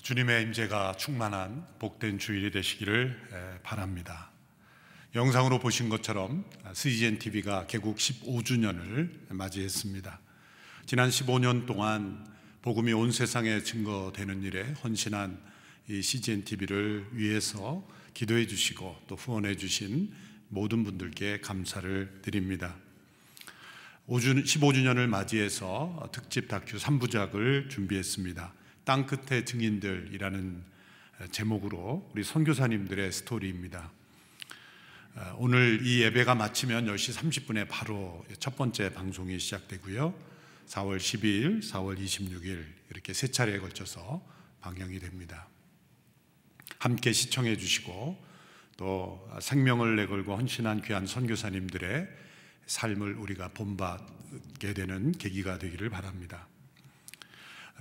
주님의 임재가 충만한 복된 주일이 되시기를 바랍니다. 영상으로 보신 것처럼 CGN TV가 개국 15주년을 맞이했습니다. 지난 15년 동안 복음이 온 세상에 증거되는 일에 헌신한 이 CGN TV를 위해서 기도해 주시고 또 후원해 주신 모든 분들께 감사를 드립니다. 15주년을 맞이해서 특집 다큐 3부작을 준비했습니다. 땅끝의 증인들이라는 제목으로 우리 선교사님들의 스토리입니다. 오늘 이 예배가 마치면 10시 30분에 바로 첫 번째 방송이 시작되고요. 4월 12일, 4월 26일 이렇게 세 차례에 걸쳐서 방영이 됩니다. 함께 시청해 주시고 또 생명을 내걸고 헌신한 귀한 선교사님들의 삶을 우리가 본받게 되는 계기가 되기를 바랍니다.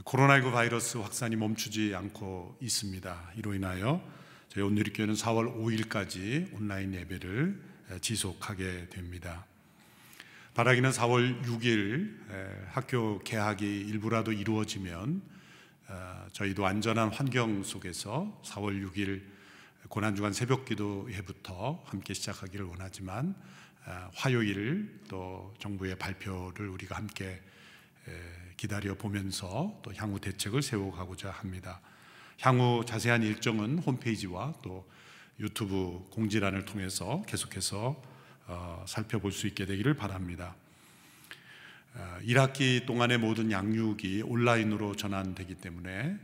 코로나19 바이러스 확산이 멈추지 않고 있습니다. 이로 인하여 저희 온누리교회는 4월 5일까지 온라인 예배를 지속하게 됩니다. 바라기는 4월 6일 학교 개학이 일부라도 이루어지면 저희도 안전한 환경 속에서 4월 6일 고난주간 새벽기도회부터 함께 시작하기를 원하지만 화요일 또 정부의 발표를 우리가 함께 기다려 보면서 또 향후 대책을 세워가고자 합니다. 향후 자세한 일정은 홈페이지와 또 유튜브 공지란을 통해서 계속해서 살펴볼 수 있게 되기를 바랍니다. 1학기 동안의 모든 양육이 온라인으로 전환되기 때문에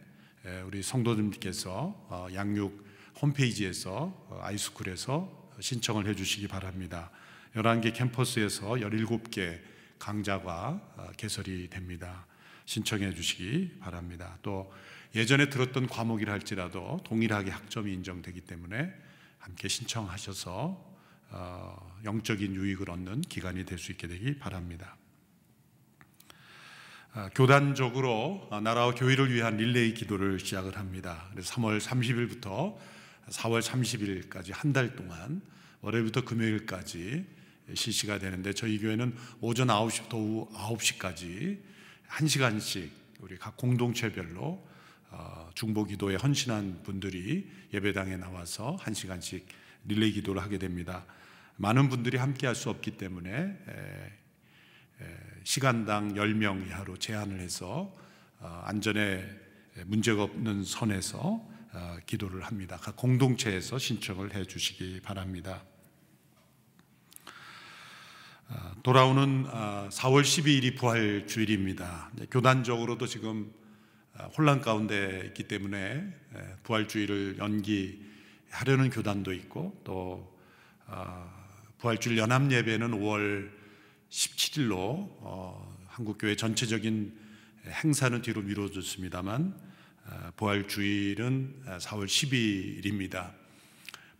우리 성도님께서 양육 홈페이지에서 아이스쿨에서 신청을 해 주시기 바랍니다. 11개 캠퍼스에서 17개 강좌가 개설이 됩니다. 신청해 주시기 바랍니다. 또 예전에 들었던 과목이라 할지라도 동일하게 학점이 인정되기 때문에 함께 신청하셔서 영적인 유익을 얻는 기간이 될 수 있게 되기 바랍니다. 교단적으로 나라와 교회를 위한 릴레이 기도를 시작을 합니다. 그래서 3월 30일부터 4월 30일까지 한 달 동안 월요일부터 금요일까지 실시가 되는데 저희 교회는 오전 9시부터 오후 9시까지 1시간씩 우리 각 공동체별로 중보기도에 헌신한 분들이 예배당에 나와서 1시간씩 릴레이 기도를 하게 됩니다. 많은 분들이 함께 할 수 없기 때문에 시간당 10명 이하로 제한을 해서 안전에 문제가 없는 선에서 기도를 합니다. 각 공동체에서 신청을 해 주시기 바랍니다. 돌아오는 4월 12일이 부활주일입니다. 교단적으로도 지금 혼란 가운데 있기 때문에 부활주일을 연기하려는 교단도 있고 또 부활주일 연합예배는 5월 17일로 한국교회 전체적인 행사는 뒤로 미뤄졌습니다만 부활주일은 4월 12일입니다.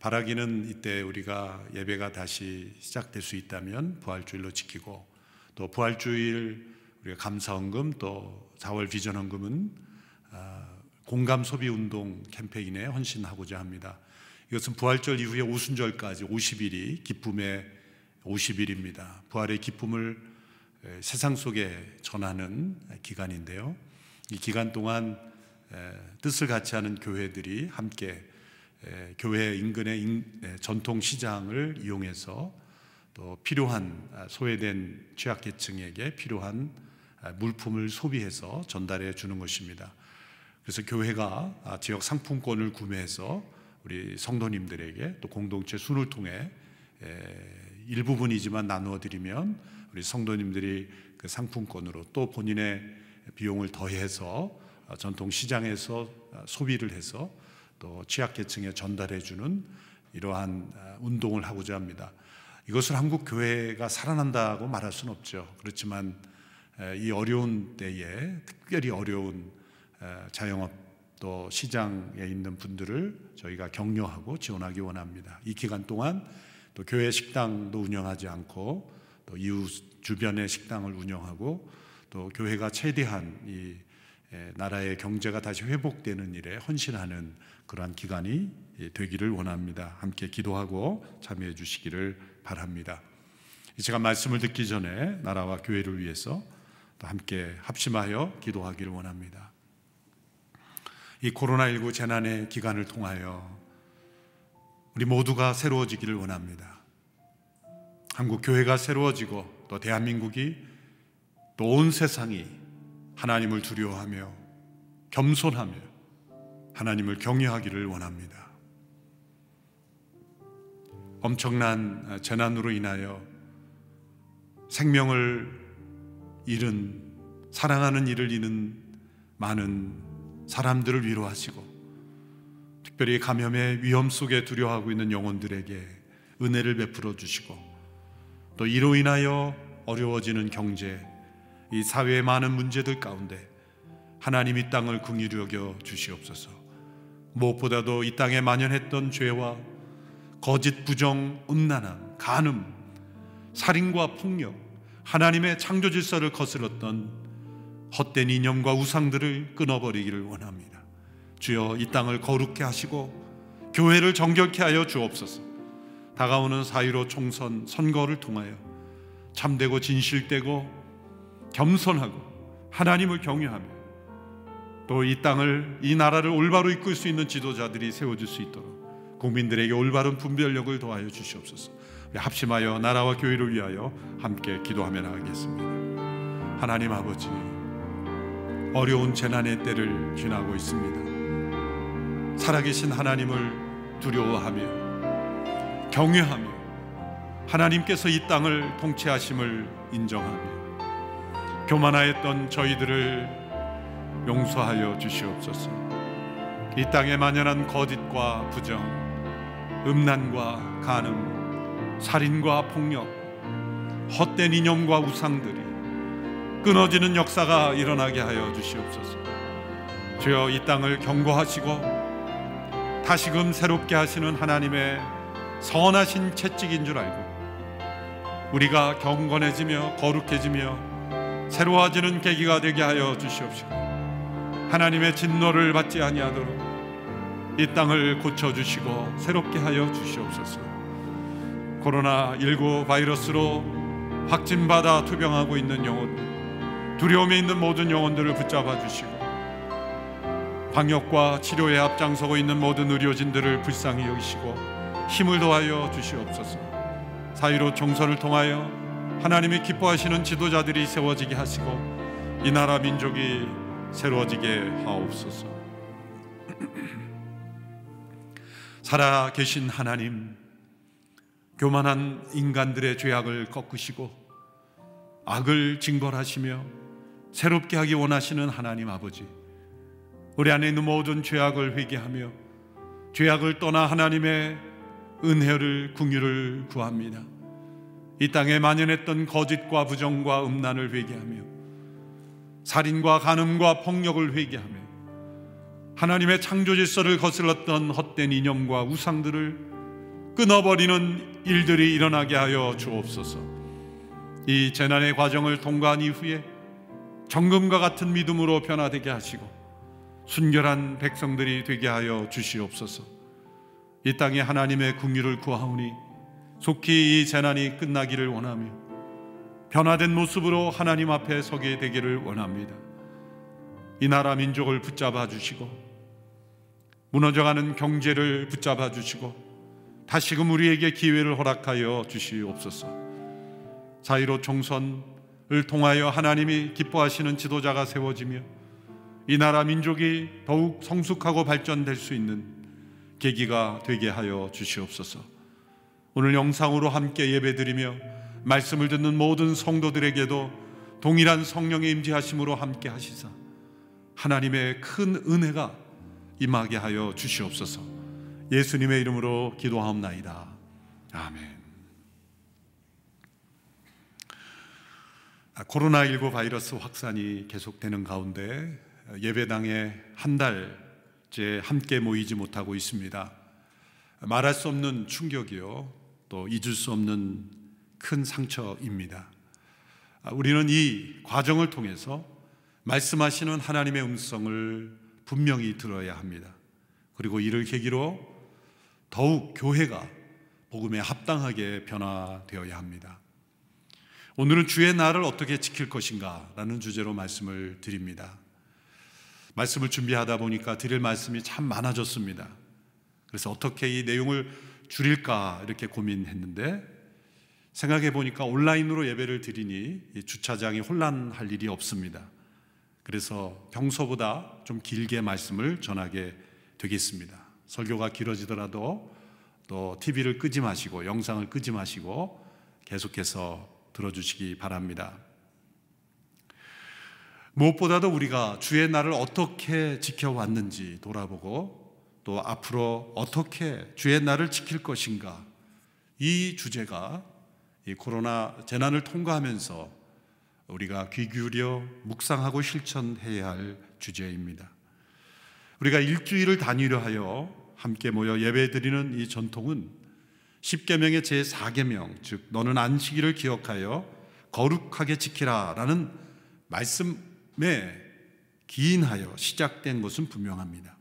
바라기는 이때 우리가 예배가 다시 시작될 수 있다면 부활주일로 지키고 또 부활주일 우리가 감사헌금 또 4월 비전헌금은 공감 소비 운동 캠페인에 헌신하고자 합니다. 이것은 부활절 이후에 오순절까지 50일이 기쁨의 50일입니다. 부활의 기쁨을 세상 속에 전하는 기간인데요. 이 기간 동안 뜻을 같이 하는 교회들이 함께 교회 인근의 전통시장을 이용해서 또 필요한 소외된 취약계층에게 필요한 물품을 소비해서 전달해 주는 것입니다. 그래서 교회가 지역 상품권을 구매해서 우리 성도님들에게 또 공동체 순을 통해 일부분이지만 나누어 드리면 우리 성도님들이 그 상품권으로 또 본인의 비용을 더해서 전통시장에서 소비를 해서 또 취약계층에 전달해 주는 이러한 운동을 하고자 합니다. 이것을 한국 교회가 살아난다고 말할 수는 없죠. 그렇지만 이 어려운 때에 특별히 어려운 자영업 또 시장에 있는 분들을 저희가 격려하고 지원하기 원합니다. 이 기간 동안 또 교회 식당도 운영하지 않고 또 이웃 주변의 식당을 운영하고 또 교회가 최대한 이 나라의 경제가 다시 회복되는 일에 헌신하는 그러한 기간이 되기를 원합니다. 함께 기도하고 참여해 주시기를 바랍니다. 제가 말씀을 듣기 전에 나라와 교회를 위해서 또 함께 합심하여 기도하기를 원합니다. 이 코로나19 재난의 기간을 통하여 우리 모두가 새로워지기를 원합니다. 한국 교회가 새로워지고 또 대한민국이 또 온 세상이 하나님을 두려워하며 겸손하며 하나님을 경외하기를 원합니다. 엄청난 재난으로 인하여 생명을 잃은, 사랑하는 이를 잃은 많은 사람들을 위로하시고, 특별히 감염의 위험 속에 두려워하고 있는 영혼들에게 은혜를 베풀어 주시고, 또 이로 인하여 어려워지는 경제, 이 사회의 많은 문제들 가운데 하나님 이 땅을 긍휼히 여겨 주시옵소서. 무엇보다도 이 땅에 만연했던 죄와 거짓, 부정, 음란함, 간음, 살인과 폭력, 하나님의 창조 질서를 거스렀던 헛된 이념과 우상들을 끊어버리기를 원합니다. 주여, 이 땅을 거룩케 하시고 교회를 정결케 하여 주옵소서. 다가오는 4.15 총선 선거를 통하여 참되고 진실되고 겸손하고 하나님을 경외하며 또 이 땅을, 이 나라를 올바로 이끌 수 있는 지도자들이 세워질 수 있도록 국민들에게 올바른 분별력을 더하여 주시옵소서. 우리 합심하여 나라와 교회를 위하여 함께 기도하며 나가겠습니다. 하나님 아버지, 어려운 재난의 때를 지나고 있습니다. 살아계신 하나님을 두려워하며 경외하며 하나님께서 이 땅을 통치하심을 인정하며 교만하였던 저희들을 용서하여 주시옵소서. 이 땅에 만연한 거짓과 부정, 음란과 간음, 살인과 폭력, 헛된 이념과 우상들이 끊어지는 역사가 일어나게 하여 주시옵소서. 주여, 이 땅을 경고하시고 다시금 새롭게 하시는 하나님의 선하신 채찍인 줄 알고 우리가 경건해지며 거룩해지며 새로워지는 계기가 되게 하여 주시옵시고, 하나님의 진노를 받지 아니하도록 이 땅을 고쳐주시고 새롭게 하여 주시옵소서. 코로나19 바이러스로 확진받아 투병하고 있는 영혼, 두려움에 있는 모든 영혼들을 붙잡아 주시고, 방역과 치료에 앞장서고 있는 모든 의료진들을 불쌍히 여기시고 힘을 더하여 주시옵소서. 4.15 총선을 통하여 하나님이 기뻐하시는 지도자들이 세워지게 하시고 이 나라 민족이 새로워지게 하옵소서. 살아계신 하나님, 교만한 인간들의 죄악을 꺾으시고 악을 징벌하시며 새롭게 하기 원하시는 하나님 아버지, 우리 안에 있는 모든 죄악을 회개하며 죄악을 떠나 하나님의 은혜를, 긍휼을 구합니다. 이 땅에 만연했던 거짓과 부정과 음란을 회개하며 살인과 간음과 폭력을 회개하며 하나님의 창조 질서를 거슬렀던 헛된 이념과 우상들을 끊어버리는 일들이 일어나게 하여 주옵소서. 이 재난의 과정을 통과한 이후에 정금과 같은 믿음으로 변화되게 하시고 순결한 백성들이 되게 하여 주시옵소서. 이 땅에 하나님의 긍휼을 구하오니 속히 이 재난이 끝나기를 원하며 변화된 모습으로 하나님 앞에 서게 되기를 원합니다. 이 나라 민족을 붙잡아 주시고 무너져가는 경제를 붙잡아 주시고 다시금 우리에게 기회를 허락하여 주시옵소서. 4.15 총선을 통하여 하나님이 기뻐하시는 지도자가 세워지며 이 나라 민족이 더욱 성숙하고 발전될 수 있는 계기가 되게 하여 주시옵소서. 오늘 영상으로 함께 예배드리며 말씀을 듣는 모든 성도들에게도 동일한 성령의 임재하심으로 함께 하시사 하나님의 큰 은혜가 임하게 하여 주시옵소서. 예수님의 이름으로 기도하옵나이다. 아멘. 코로나19 바이러스 확산이 계속되는 가운데 예배당에 한 달째 함께 모이지 못하고 있습니다. 말할 수 없는 충격이요, 또 잊을 수 없는 큰 상처입니다. 우리는 이 과정을 통해서 말씀하시는 하나님의 음성을 분명히 들어야 합니다. 그리고 이를 계기로 더욱 교회가 복음에 합당하게 변화되어야 합니다. 오늘은 주의 날을 어떻게 지킬 것인가 라는 주제로 말씀을 드립니다. 말씀을 준비하다 보니까 드릴 말씀이 참 많아졌습니다. 그래서 어떻게 이 내용을 줄일까 이렇게 고민했는데, 생각해 보니까 온라인으로 예배를 드리니 이 주차장이 혼란할 일이 없습니다. 그래서 평소보다 좀 길게 말씀을 전하게 되겠습니다. 설교가 길어지더라도 또 TV를 끄지 마시고 영상을 끄지 마시고 계속해서 들어주시기 바랍니다. 무엇보다도 우리가 주의 날을 어떻게 지켜왔는지 돌아보고 또 앞으로 어떻게 주의 날을 지킬 것인가, 이 주제가 이 코로나 재난을 통과하면서 우리가 귀 기울여 묵상하고 실천해야 할 주제입니다. 우리가 일주일을 단위로 하여 함께 모여 예배드리는 이 전통은 10계명의 제4계명, 즉 너는 안식일을 기억하여 거룩하게 지키라 라는 말씀에 기인하여 시작된 것은 분명합니다.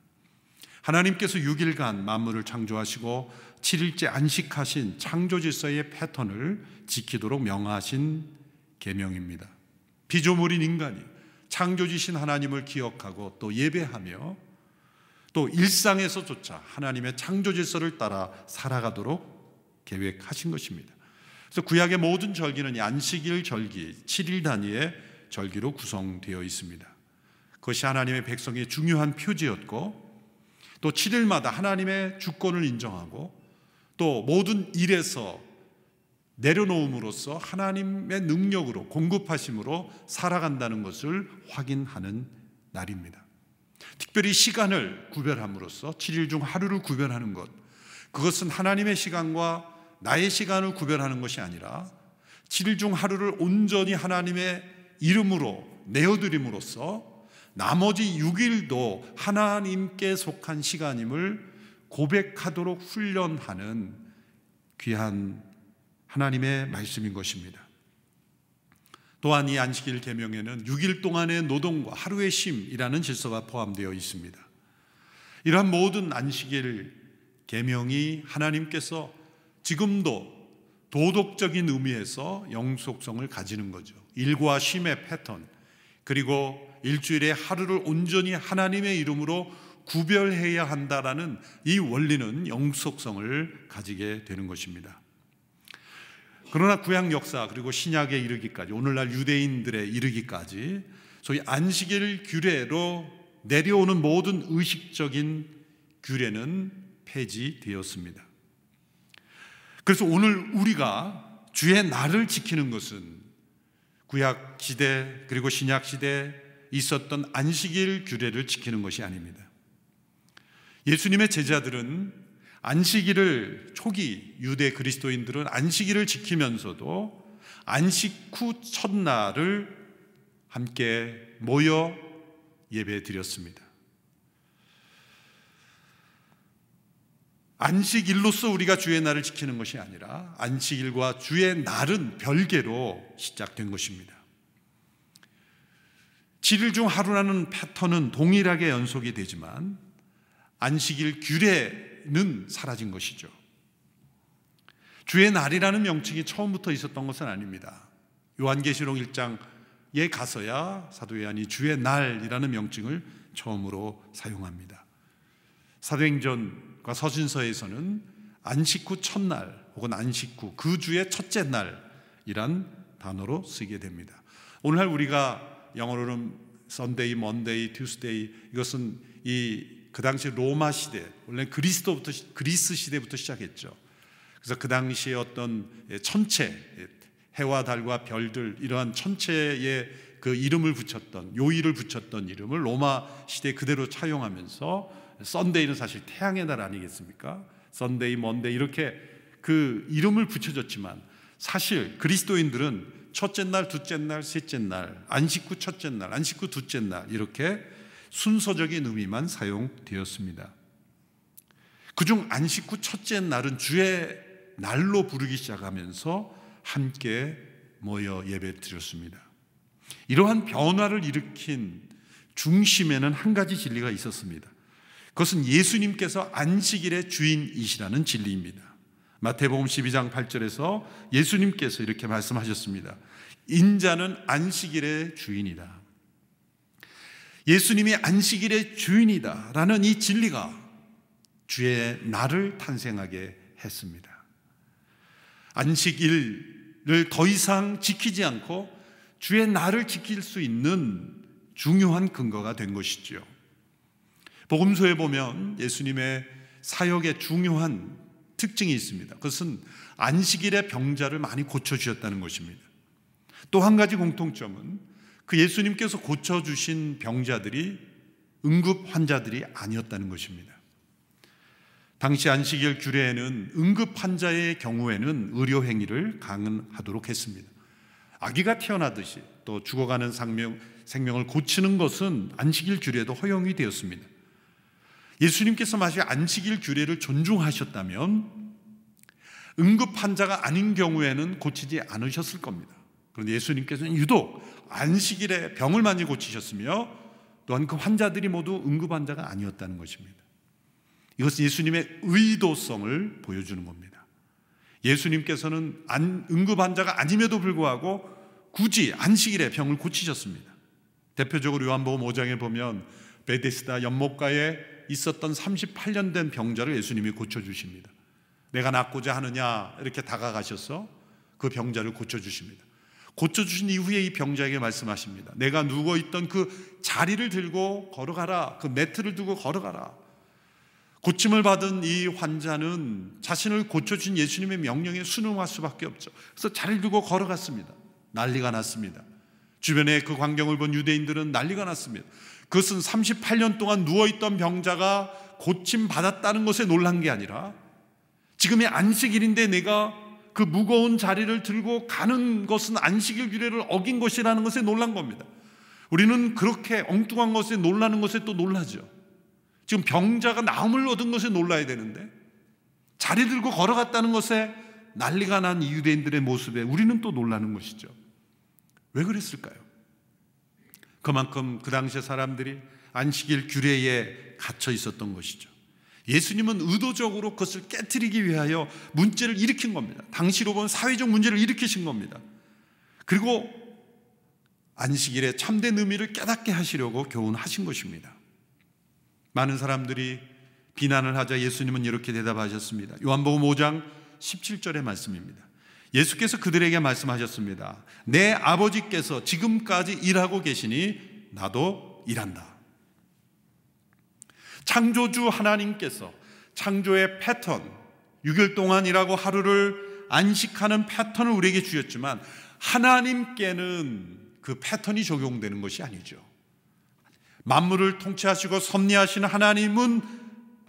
하나님께서 6일간 만물을 창조하시고 7일째 안식하신 창조 질서의 패턴을 지키도록 명하신 계명입니다. 피조물인 인간이 창조주신 하나님을 기억하고 또 예배하며 또 일상에서조차 하나님의 창조 질서를 따라 살아가도록 계획하신 것입니다. 그래서 구약의 모든 절기는 이 안식일 절기, 7일 단위의 절기로 구성되어 있습니다. 그것이 하나님의 백성의 중요한 표지였고, 또 7일마다 하나님의 주권을 인정하고 또 모든 일에서 내려놓음으로써 하나님의 능력으로 공급하심으로 살아간다는 것을 확인하는 날입니다. 특별히 시간을 구별함으로써 7일 중 하루를 구별하는 것, 그것은 하나님의 시간과 나의 시간을 구별하는 것이 아니라 7일 중 하루를 온전히 하나님의 이름으로 내어드림으로써 나머지 6일도 하나님께 속한 시간임을 고백하도록 훈련하는 귀한 하나님의 말씀인 것입니다. 또한 이 안식일 계명에는 6일 동안의 노동과 하루의 쉼이라는 질서가 포함되어 있습니다. 이러한 모든 안식일 계명이 하나님께서 지금도 도덕적인 의미에서 영속성을 가지는 거죠. 일과 쉼의 패턴, 그리고 일주일에 하루를 온전히 하나님의 이름으로 구별해야 한다라는 이 원리는 영속성을 가지게 되는 것입니다. 그러나 구약 역사 그리고 신약에 이르기까지, 오늘날 유대인들에 이르기까지 소위 안식일 규례로 내려오는 모든 의식적인 규례는 폐지되었습니다. 그래서 오늘 우리가 주의 날을 지키는 것은 구약 시대 그리고 신약 시대에 있었던 안식일 규례를 지키는 것이 아닙니다. 예수님의 제자들은 안식일을, 초기 유대 그리스도인들은 안식일을 지키면서도 안식 후 첫날을 함께 모여 예배 드렸습니다. 안식일로서 우리가 주의 날을 지키는 것이 아니라 안식일과 주의 날은 별개로 시작된 것입니다. 7일 중 하루라는 패턴은 동일하게 연속이 되지만 안식일 규례는 사라진 것이죠. 주의 날이라는 명칭이 처음부터 있었던 것은 아닙니다. 요한계시록 1장에 가서야 사도 요한이 주의 날이라는 명칭을 처음으로 사용합니다. 사도행전과 서신서에서는 안식 후 첫날 혹은 안식 후 그 주의 첫째 날이란 단어로 쓰게 됩니다. 오늘날 우리가 영어로는 Sunday, Monday, Tuesday, 이것은 그 당시 로마 시대, 원래 그리스 시대부터 시작했죠. 그래서 그 당시에 어떤 천체, 해와 달과 별들, 이러한 천체에 그 이름을 붙였던, 요일을 붙였던 이름을 로마 시대에 그대로 차용하면서 썬데이는 사실 태양의 날 아니겠습니까? 썬데이, 먼데이 이렇게 그 이름을 붙여줬지만 사실 그리스도인들은 첫째 날, 둘째 날, 셋째 날, 안식 후 첫째 날, 안식 후 둘째 날, 이렇게 순서적인 의미만 사용되었습니다. 그중 안식 후 첫째 날은 주의 날로 부르기 시작하면서 함께 모여 예배 드렸습니다. 이러한 변화를 일으킨 중심에는 한 가지 진리가 있었습니다. 그것은 예수님께서 안식일의 주인이시라는 진리입니다. 마태복음 12장 8절에서 예수님께서 이렇게 말씀하셨습니다. 인자는 안식일의 주인이다. 예수님이 안식일의 주인이다라는 이 진리가 주의 날을 탄생하게 했습니다. 안식일을 더 이상 지키지 않고 주의 날을 지킬 수 있는 중요한 근거가 된 것이죠. 복음서에 보면 예수님의 사역의 중요한 특징이 있습니다. 그것은 안식일에 병자를 많이 고쳐주셨다는 것입니다. 또 한 가지 공통점은 그 예수님께서 고쳐주신 병자들이 응급 환자들이 아니었다는 것입니다. 당시 안식일 규례에는 응급 환자의 경우에는 의료 행위를 강행하도록 했습니다. 아기가 태어나듯이 또 죽어가는 생명을 고치는 것은 안식일 규례도 허용이 되었습니다. 예수님께서 마치 안식일 규례를 존중하셨다면 응급 환자가 아닌 경우에는 고치지 않으셨을 겁니다. 그런데 예수님께서는 유독 안식일에 병을 많이 고치셨으며 또한 그 환자들이 모두 응급 환자가 아니었다는 것입니다. 이것은 예수님의 의도성을 보여주는 겁니다. 예수님께서는 응급 환자가 아님에도 불구하고 굳이 안식일에 병을 고치셨습니다. 대표적으로 요한복음 5장에 보면 베데스다 연못가에 있었던 38년 된 병자를 예수님이 고쳐주십니다. 내가 낫고자 하느냐 이렇게 다가가셔서 그 병자를 고쳐주십니다. 고쳐주신 이후에 이 병자에게 말씀하십니다. 내가 누워있던 그 자리를 들고 걸어가라. 그 매트를 두고 걸어가라. 고침을 받은 이 환자는 자신을 고쳐주신 예수님의 명령에 순응할 수밖에 없죠. 그래서 자리를 두고 걸어갔습니다. 난리가 났습니다. 주변에 그 광경을 본 유대인들은 난리가 났습니다. 그것은 38년 동안 누워있던 병자가 고침받았다는 것에 놀란 게 아니라 지금이 안식일인데 내가 그 무거운 자리를 들고 가는 것은 안식일 규례를 어긴 것이라는 것에 놀란 겁니다. 우리는 그렇게 엉뚱한 것에 놀라는 것에 또 놀라죠. 지금 병자가 나음을 얻은 것에 놀라야 되는데 자리 들고 걸어갔다는 것에 난리가 난 이 유대인들의 모습에 우리는 또 놀라는 것이죠. 왜 그랬을까요? 그만큼 그 당시의 사람들이 안식일 규례에 갇혀 있었던 것이죠. 예수님은 의도적으로 그것을 깨트리기 위하여 문제를 일으킨 겁니다. 당시로 본 사회적 문제를 일으키신 겁니다. 그리고 안식일의 참된 의미를 깨닫게 하시려고 교훈하신 것입니다. 많은 사람들이 비난을 하자 예수님은 이렇게 대답하셨습니다. 요한복음 5장 17절의 말씀입니다. 예수께서 그들에게 말씀하셨습니다. 내 아버지께서 지금까지 일하고 계시니 나도 일한다. 창조주 하나님께서 창조의 패턴, 6일 동안 일하고 하루를 안식하는 패턴을 우리에게 주셨지만 하나님께는 그 패턴이 적용되는 것이 아니죠. 만물을 통치하시고 섭리하시는 하나님은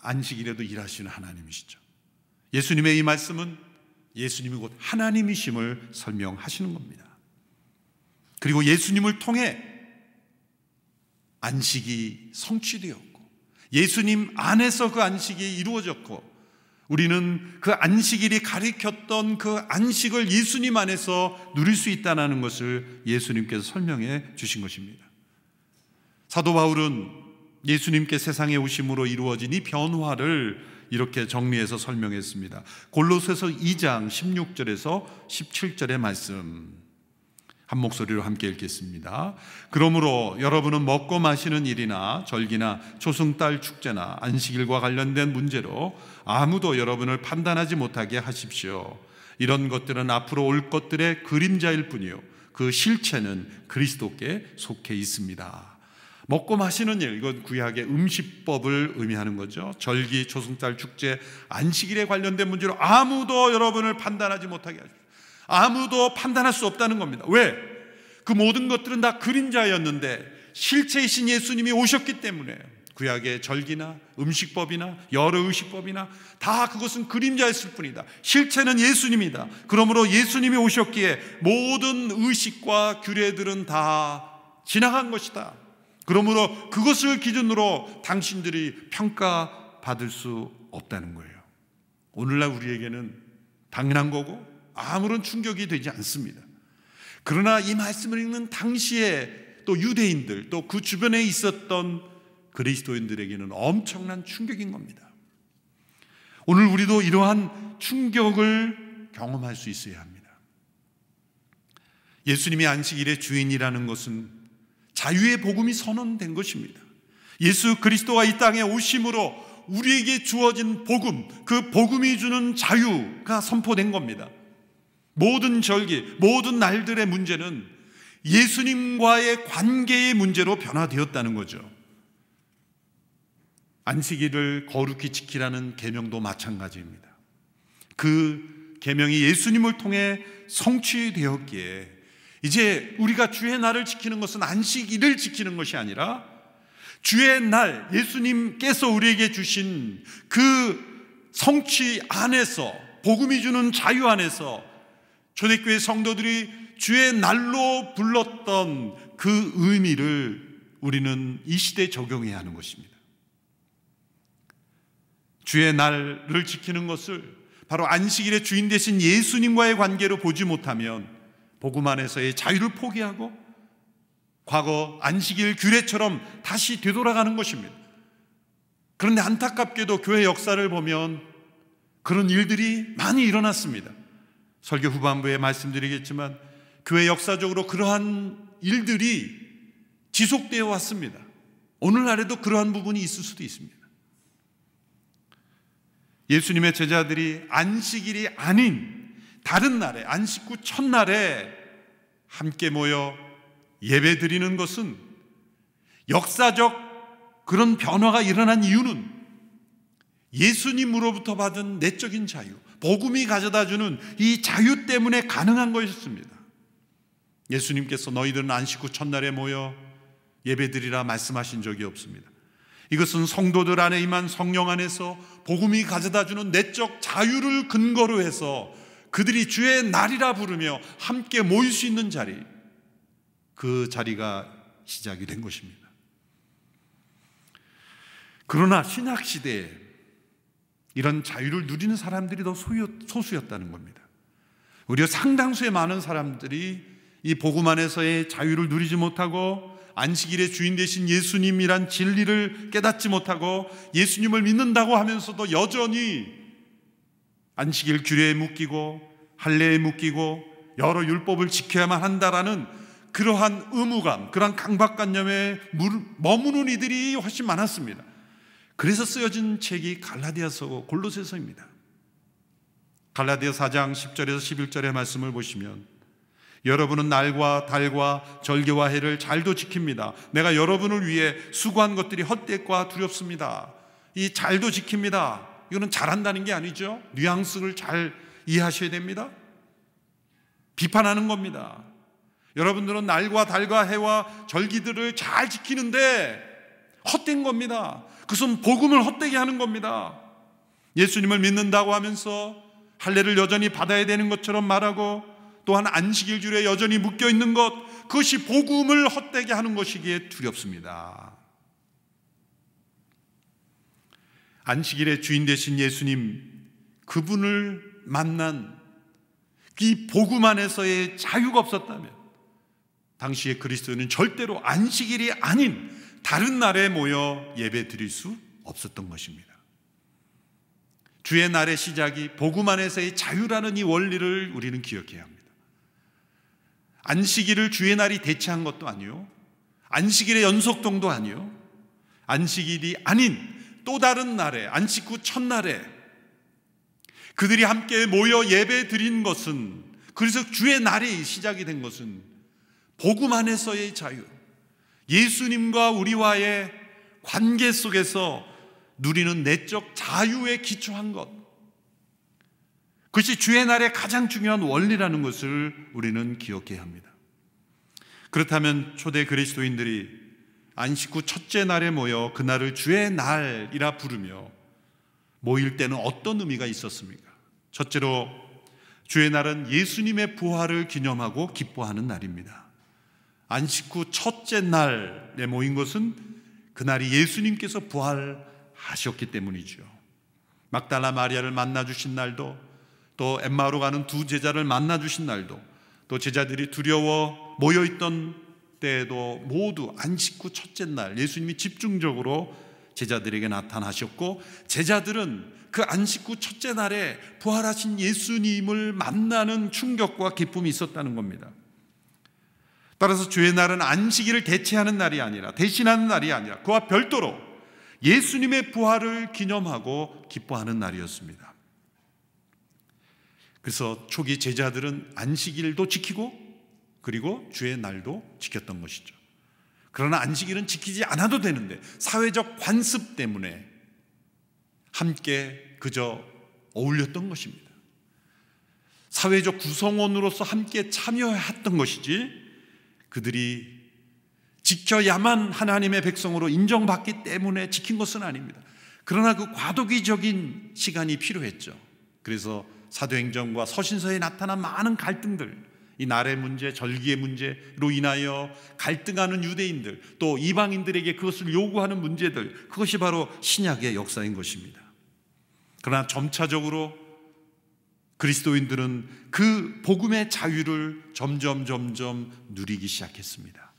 안식일에도 일하시는 하나님이시죠. 예수님의 이 말씀은 예수님이 곧 하나님이심을 설명하시는 겁니다. 그리고 예수님을 통해 안식이 성취되었고 예수님 안에서 그 안식이 이루어졌고 우리는 그 안식일이 가리켰던 그 안식을 예수님 안에서 누릴 수 있다는 것을 예수님께서 설명해 주신 것입니다. 사도 바울은 예수님께 세상에 오심으로 이루어진 이 변화를 이렇게 정리해서 설명했습니다. 골로새서 2장 16절에서 17절의 말씀 한 목소리로 함께 읽겠습니다. 그러므로 여러분은 먹고 마시는 일이나 절기나 초승달 축제나 안식일과 관련된 문제로 아무도 여러분을 판단하지 못하게 하십시오. 이런 것들은 앞으로 올 것들의 그림자일 뿐이요 그 실체는 그리스도께 속해 있습니다. 먹고 마시는 일, 이건 구약의 음식법을 의미하는 거죠. 절기, 초승달 축제, 안식일에 관련된 문제로 아무도 여러분을 판단하지 못하게 하십시오. 아무도 판단할 수 없다는 겁니다. 왜? 그 모든 것들은 다 그림자였는데 실체이신 예수님이 오셨기 때문에 구약의 절기나 음식법이나 여러 의식법이나 다 그것은 그림자였을 뿐이다. 실체는 예수님이다. 그러므로 예수님이 오셨기에 모든 의식과 규례들은 다 지나간 것이다. 그러므로 그것을 기준으로 당신들이 평가받을 수 없다는 거예요. 오늘날 우리에게는 당연한 거고 아무런 충격이 되지 않습니다. 그러나 이 말씀을 읽는 당시에 또 유대인들 또 그 주변에 있었던 그리스도인들에게는 엄청난 충격인 겁니다. 오늘 우리도 이러한 충격을 경험할 수 있어야 합니다. 예수님이 안식일의 주인이라는 것은 자유의 복음이 선언된 것입니다. 예수 그리스도가 이 땅에 오심으로 우리에게 주어진 복음, 그 복음이 주는 자유가 선포된 겁니다. 모든 절기, 모든 날들의 문제는 예수님과의 관계의 문제로 변화되었다는 거죠. 안식일을 거룩히 지키라는 계명도 마찬가지입니다. 그 계명이 예수님을 통해 성취되었기에 이제 우리가 주의 날을 지키는 것은 안식일을 지키는 것이 아니라 주의 날, 예수님께서 우리에게 주신 그 성취 안에서, 복음이 주는 자유 안에서 초대교회 성도들이 주의 날로 불렀던 그 의미를 우리는 이 시대에 적용해야 하는 것입니다. 주의 날을 지키는 것을 바로 안식일의 주인 되신 예수님과의 관계로 보지 못하면 복음 안에서의 자유를 포기하고 과거 안식일 규례처럼 다시 되돌아가는 것입니다. 그런데 안타깝게도 교회 역사를 보면 그런 일들이 많이 일어났습니다. 설교 후반부에 말씀드리겠지만 교회 역사적으로 그러한 일들이 지속되어 왔습니다. 오늘날에도 그러한 부분이 있을 수도 있습니다. 예수님의 제자들이 안식일이 아닌 다른 날에, 안식 후 첫날에 함께 모여 예배 드리는 것은 역사적 그런 변화가 일어난 이유는 예수님으로부터 받은 내적인 자유, 복음이 가져다주는 이 자유 때문에 가능한 것이었습니다. 예수님께서 너희들은 안식 후 첫날에 모여 예배 드리라 말씀하신 적이 없습니다. 이것은 성도들 안에 임한 성령 안에서 복음이 가져다주는 내적 자유를 근거로 해서 그들이 주의 날이라 부르며 함께 모일 수 있는 자리, 그 자리가 시작이 된 것입니다. 그러나 신약시대에 이런 자유를 누리는 사람들이 더 소수였다는 겁니다. 오히려 상당수의 많은 사람들이 이 복음 안에서의 자유를 누리지 못하고 안식일의 주인 되신 예수님이란 진리를 깨닫지 못하고 예수님을 믿는다고 하면서도 여전히 안식일 규례에 묶이고 할례에 묶이고 여러 율법을 지켜야만 한다라는 그러한 의무감, 그러한 강박관념에 머무는 이들이 훨씬 많았습니다. 그래서 쓰여진 책이 갈라디아서, 골로새서입니다. 갈라디아 4장 10절에서 11절의 말씀을 보시면 여러분은 날과 달과 절기와 해를 잘도 지킵니다. 내가 여러분을 위해 수고한 것들이 헛되고 두렵습니다. 이 잘도 지킵니다. 이거는 잘한다는 게 아니죠. 뉘앙스를 잘 이해하셔야 됩니다. 비판하는 겁니다. 여러분들은 날과 달과 해와 절기들을 잘 지키는데 헛된 겁니다. 그것은 복음을 헛되게 하는 겁니다. 예수님을 믿는다고 하면서 할례를 여전히 받아야 되는 것처럼 말하고 또한 안식일 주에 여전히 묶여있는 것, 그것이 복음을 헛되게 하는 것이기에 두렵습니다. 안식일의 주인 되신 예수님, 그분을 만난 이 복음 안에서의 자유가 없었다면 당시의 그리스도인은 절대로 안식일이 아닌 다른 날에 모여 예배 드릴 수 없었던 것입니다. 주의 날의 시작이 복음 안에서의 자유라는 이 원리를 우리는 기억해야 합니다. 안식일을 주의 날이 대체한 것도 아니요, 안식일의 연속동도 아니요, 안식일이 아닌 또 다른 날에, 안식 후 첫날에 그들이 함께 모여 예배 드린 것은, 그래서 주의 날이 시작이 된 것은 복음 안에서의 자유, 예수님과 우리와의 관계 속에서 누리는 내적 자유에 기초한 것, 그것이 주의 날의 가장 중요한 원리라는 것을 우리는 기억해야 합니다. 그렇다면 초대 그리스도인들이 안식 후 첫째 날에 모여 그날을 주의 날이라 부르며 모일 때는 어떤 의미가 있었습니까? 첫째로, 주의 날은 예수님의 부활을 기념하고 기뻐하는 날입니다. 안식 후 첫째 날에 모인 것은 그날이 예수님께서 부활하셨기 때문이죠. 막달라 마리아를 만나주신 날도, 또 엠마오로 가는 두 제자를 만나주신 날도, 또 제자들이 두려워 모여있던 때에도 모두 안식 후 첫째 날 예수님이 집중적으로 제자들에게 나타나셨고, 제자들은 그 안식 후 첫째 날에 부활하신 예수님을 만나는 충격과 기쁨이 있었다는 겁니다. 따라서 주의 날은 안식일을 대체하는 날이 아니라, 대신하는 날이 아니라 그와 별도로 예수님의 부활을 기념하고 기뻐하는 날이었습니다. 그래서 초기 제자들은 안식일도 지키고 그리고 주의 날도 지켰던 것이죠. 그러나 안식일은 지키지 않아도 되는데 사회적 관습 때문에 함께 그저 어울렸던 것입니다. 사회적 구성원으로서 함께 참여했던 것이지 그들이 지켜야만 하나님의 백성으로 인정받기 때문에 지킨 것은 아닙니다. 그러나 그 과도기적인 시간이 필요했죠. 그래서 사도행전과 서신서에 나타난 많은 갈등들, 이 날의 문제, 절기의 문제로 인하여 갈등하는 유대인들, 또 이방인들에게 그것을 요구하는 문제들, 그것이 바로 신약의 역사인 것입니다. 그러나 점차적으로 그리스도인들은 그 복음의 자유를 점점 누리기 시작했습니다.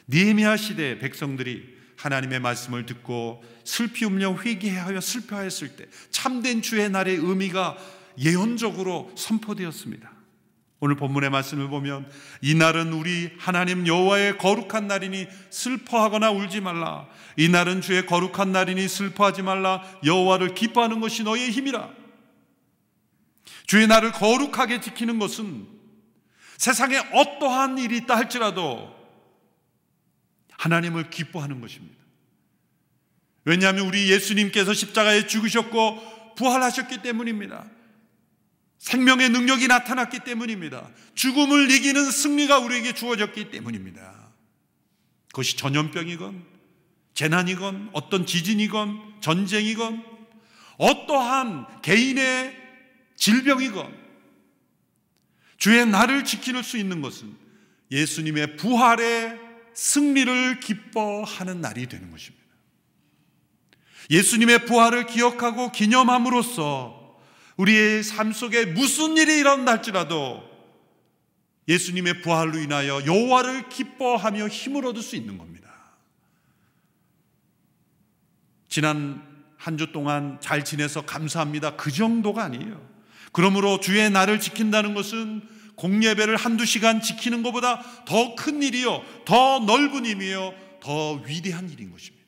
느헤미야 시대의 백성들이 하나님의 말씀을 듣고 슬피 울며 회개하여 슬퍼하였을 때 참된 주의 날의 의미가 예언적으로 선포되었습니다. 오늘 본문의 말씀을 보면 이 날은 우리 하나님 여호와의 거룩한 날이니 슬퍼하거나 울지 말라. 이 날은 주의 거룩한 날이니 슬퍼하지 말라. 여호와를 기뻐하는 것이 너희의 힘이라. 주의 날을 거룩하게 지키는 것은 세상에 어떠한 일이 있다 할지라도 하나님을 기뻐하는 것입니다. 왜냐하면 우리 예수님께서 십자가에 죽으셨고 부활하셨기 때문입니다. 생명의 능력이 나타났기 때문입니다. 죽음을 이기는 승리가 우리에게 주어졌기 때문입니다. 그것이 전염병이건 재난이건 어떤 지진이건 전쟁이건 어떠한 개인의 질병이건 주의 날을 지킬 수 있는 것은 예수님의 부활의 승리를 기뻐하는 날이 되는 것입니다. 예수님의 부활을 기억하고 기념함으로써 우리의 삶 속에 무슨 일이 일어난다 할지라도 예수님의 부활로 인하여 여호와를 기뻐하며 힘을 얻을 수 있는 겁니다. 지난 한 주 동안 잘 지내서 감사합니다. 그 정도가 아니에요. 그러므로 주의 날을 지킨다는 것은 공예배를 한두 시간 지키는 것보다 더 큰 일이요, 더 넓은 의미요, 더 위대한 일인 것입니다.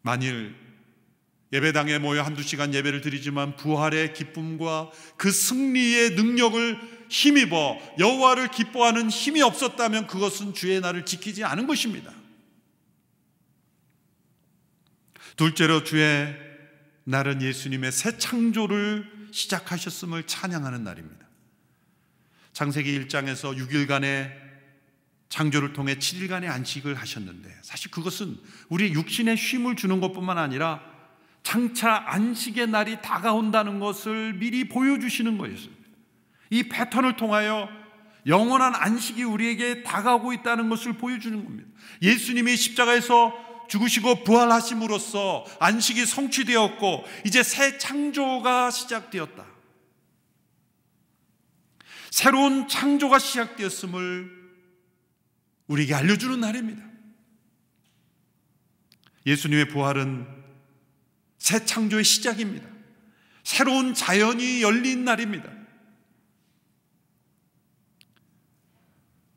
만일 예배당에 모여 한두 시간 예배를 드리지만 부활의 기쁨과 그 승리의 능력을 힘입어 여호와를 기뻐하는 힘이 없었다면 그것은 주의 날을 지키지 않은 것입니다. 둘째로 주의 날은 예수님의 새 창조를 시작하셨음을 찬양하는 날입니다. 창세기 1장에서 6일간의 창조를 통해 7일간의 안식을 하셨는데 사실 그것은 우리 육신의 쉼을 주는 것뿐만 아니라 장차 안식의 날이 다가온다는 것을 미리 보여주시는 것이었습니다. 이 패턴을 통하여 영원한 안식이 우리에게 다가오고 있다는 것을 보여주는 겁니다. 예수님이 십자가에서 죽으시고 부활하심으로써 안식이 성취되었고 이제 새 창조가 시작되었다. 새로운 창조가 시작되었음을 우리에게 알려주는 날입니다. 예수님의 부활은 새 창조의 시작입니다. 새로운 자연이 열린 날입니다.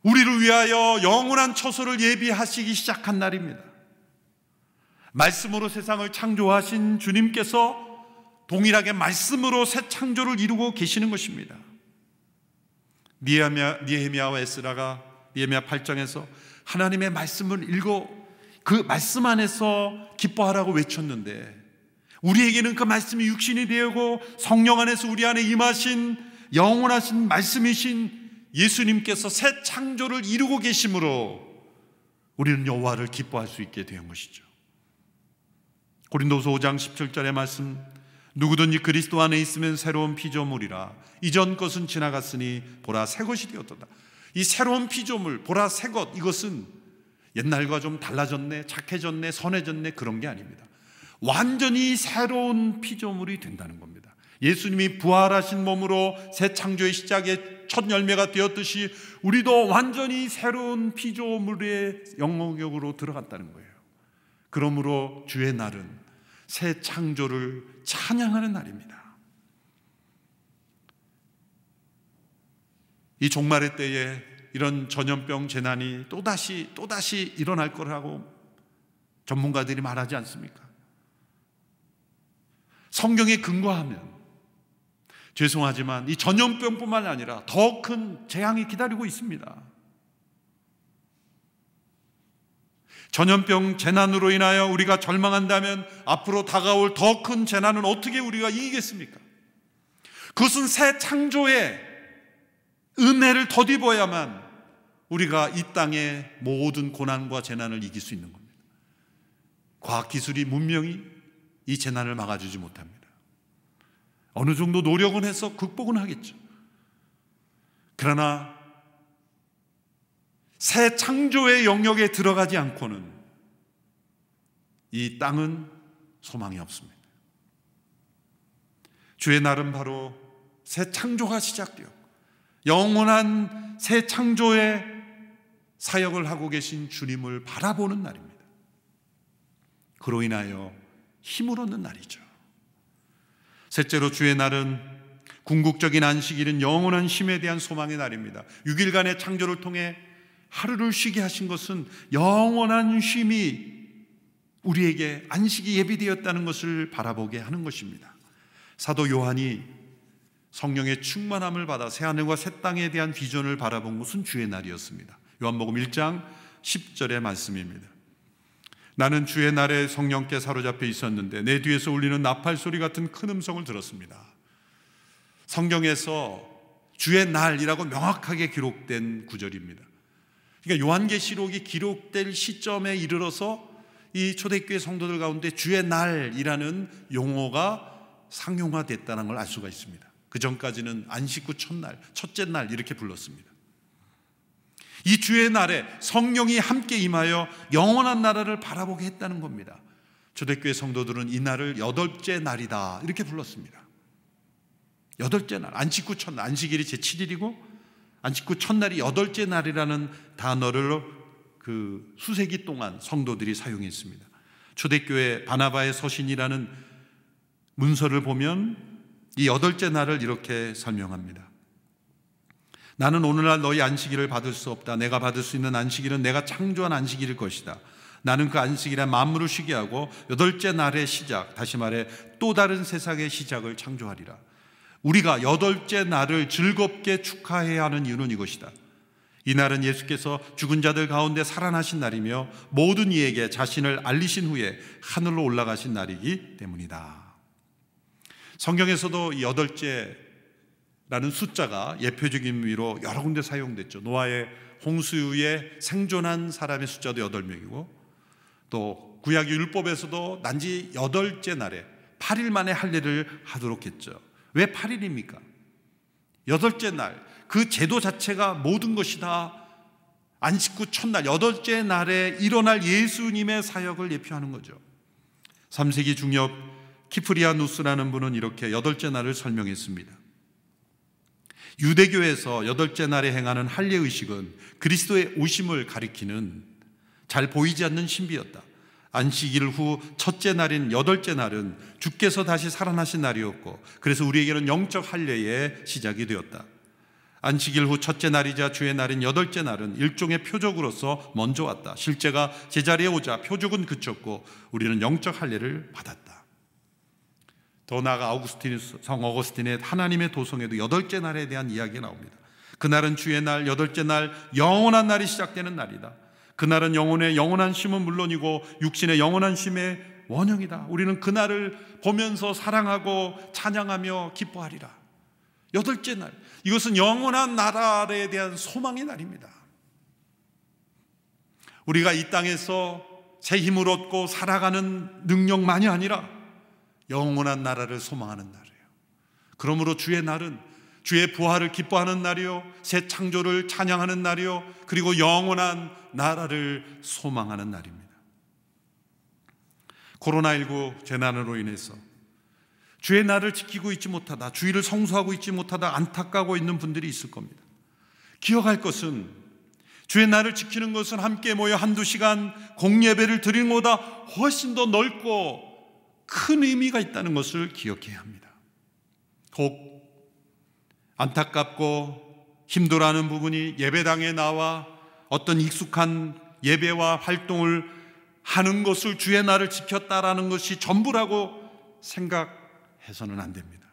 우리를 위하여 영원한 처소를 예비하시기 시작한 날입니다. 말씀으로 세상을 창조하신 주님께서 동일하게 말씀으로 새 창조를 이루고 계시는 것입니다. 느헤미야와 에스라가 느헤미야 8장에서 하나님의 말씀을 읽어 그 말씀 안에서 기뻐하라고 외쳤는데 우리에게는 그 말씀이 육신이 되고 성령 안에서 우리 안에 임하신 영원하신 말씀이신 예수님께서 새 창조를 이루고 계심으로 우리는 여호와를 기뻐할 수 있게 된 것이죠. 고린도서 5장 17절의 말씀, 누구든지 그리스도 안에 있으면 새로운 피조물이라 이전 것은 지나갔으니 보라 새 것이 되었도다. 이 새로운 피조물, 보라 새 것, 이것은 옛날과 좀 달라졌네, 착해졌네, 선해졌네 그런 게 아닙니다. 완전히 새로운 피조물이 된다는 겁니다. 예수님이 부활하신 몸으로 새 창조의 시작의 첫 열매가 되었듯이 우리도 완전히 새로운 피조물의 영역으로 들어갔다는 거예요. 그러므로 주의 날은 새 창조를 찬양하는 날입니다. 이 종말의 때에 이런 전염병 재난이 또다시 일어날 거라고 전문가들이 말하지 않습니까? 성경에 근거하면 죄송하지만 이 전염병뿐만 아니라 더 큰 재앙이 기다리고 있습니다. 전염병 재난으로 인하여 우리가 절망한다면 앞으로 다가올 더 큰 재난은 어떻게 우리가 이기겠습니까? 그것은 새 창조의 은혜를 덧입어야만 우리가 이 땅의 모든 고난과 재난을 이길 수 있는 겁니다. 과학기술이 문명이 이 재난을 막아주지 못합니다. 어느 정도 노력은 해서 극복은 하겠죠. 그러나 새 창조의 영역에 들어가지 않고는 이 땅은 소망이 없습니다. 주의 날은 바로 새 창조가 시작되었고 영원한 새 창조의 사역을 하고 계신 주님을 바라보는 날입니다. 그로 인하여 힘을 얻는 날이죠. 셋째로 주의 날은 궁극적인 안식일은 영원한 쉼에 대한 소망의 날입니다. 6일간의 창조를 통해 하루를 쉬게 하신 것은 영원한 쉼이 우리에게 안식이 예비되었다는 것을 바라보게 하는 것입니다. 사도 요한이 성령의 충만함을 받아 새하늘과 새 땅에 대한 비전을 바라본 것은 주의 날이었습니다. 요한복음 1장 10절의 말씀입니다. 나는 주의 날에 성령께 사로잡혀 있었는데 내 뒤에서 울리는 나팔 소리 같은 큰 음성을 들었습니다. 성경에서 주의 날이라고 명확하게 기록된 구절입니다. 그러니까 요한계시록이 기록될 시점에 이르러서 이 초대교회 성도들 가운데 주의 날이라는 용어가 상용화됐다는 걸 알 수가 있습니다. 그 전까지는 안식 후 첫날, 첫째 날 이렇게 불렀습니다. 이 주의 날에 성령이 함께 임하여 영원한 나라를 바라보게 했다는 겁니다. 초대교회 성도들은 이 날을 여덟째 날이다 이렇게 불렀습니다. 여덟째 날, 안식 후 첫날, 안식일이 제7일이고 안식 후 첫날이 여덟째 날이라는 단어를 그 수세기 동안 성도들이 사용했습니다. 초대교회 바나바의 서신이라는 문서를 보면 이 여덟째 날을 이렇게 설명합니다. 나는 오늘날 너희 안식일을 받을 수 없다. 내가 받을 수 있는 안식일은 내가 창조한 안식일일 것이다. 나는 그 안식일에 만물을 쉬게 하고 여덟째 날의 시작, 다시 말해 또 다른 세상의 시작을 창조하리라. 우리가 여덟째 날을 즐겁게 축하해야 하는 이유는 이것이다. 이 날은 예수께서 죽은 자들 가운데 살아나신 날이며 모든 이에게 자신을 알리신 후에 하늘로 올라가신 날이기 때문이다. 성경에서도 이 여덟째라는 숫자가 예표적인 의미로 여러 군데 사용됐죠. 노아의 홍수에 생존한 사람의 숫자도 8명이고 또 구약 율법에서도 난지 여덟째 날에 8일 만에 할례를 하도록 했죠. 왜 8일입니까? 여덟째 날, 그 제도 자체가 모든 것이 다 안식 후 첫날, 여덟째 날에 일어날 예수님의 사역을 예표하는 거죠. 3세기 중엽 키프리아누스라는 분은 이렇게 여덟째 날을 설명했습니다. 유대교에서 여덟째 날에 행하는 할례 의식은 그리스도의 오심을 가리키는 잘 보이지 않는 신비였다. 안식일 후 첫째 날인 여덟째 날은 주께서 다시 살아나신 날이었고 그래서 우리에게는 영적 할례의 시작이 되었다. 안식일 후 첫째 날이자 주의 날인 여덟째 날은 일종의 표적으로서 먼저 왔다. 실제가 제자리에 오자 표적은 그쳤고 우리는 영적 할례를 받았다. 더 나아가 성 어거스틴의 하나님의 도성에도 여덟째 날에 대한 이야기가 나옵니다. 그날은 주의 날, 여덟째 날, 영원한 날이 시작되는 날이다. 그날은 영혼의 영원한 쉼은 물론이고 육신의 영원한 쉼의 원형이다. 우리는 그날을 보면서 사랑하고 찬양하며 기뻐하리라. 여덟째 날, 이것은 영원한 나라에 대한 소망의 날입니다. 우리가 이 땅에서 새 힘을 얻고 살아가는 능력만이 아니라 영원한 나라를 소망하는 날이에요. 그러므로 주의 날은 주의 부활을 기뻐하는 날이요, 새 창조를 찬양하는 날이요, 그리고 영원한 나라를 소망하는 날입니다. 코로나19 재난으로 인해서 주의 날을 지키고 있지 못하다, 주일을 성수하고 있지 못하다 안타까워 있는 분들이 있을 겁니다. 기억할 것은 주의 날을 지키는 것은 함께 모여 한두 시간 공예배를 드리는 것보다 훨씬 더 넓고 큰 의미가 있다는 것을 기억해야 합니다. 혹 안타깝고 힘들어하는 부분이 예배당에 나와 어떤 익숙한 예배와 활동을 하는 것을 주의 날을 지켰다라는 것이 전부라고 생각해서는 안 됩니다.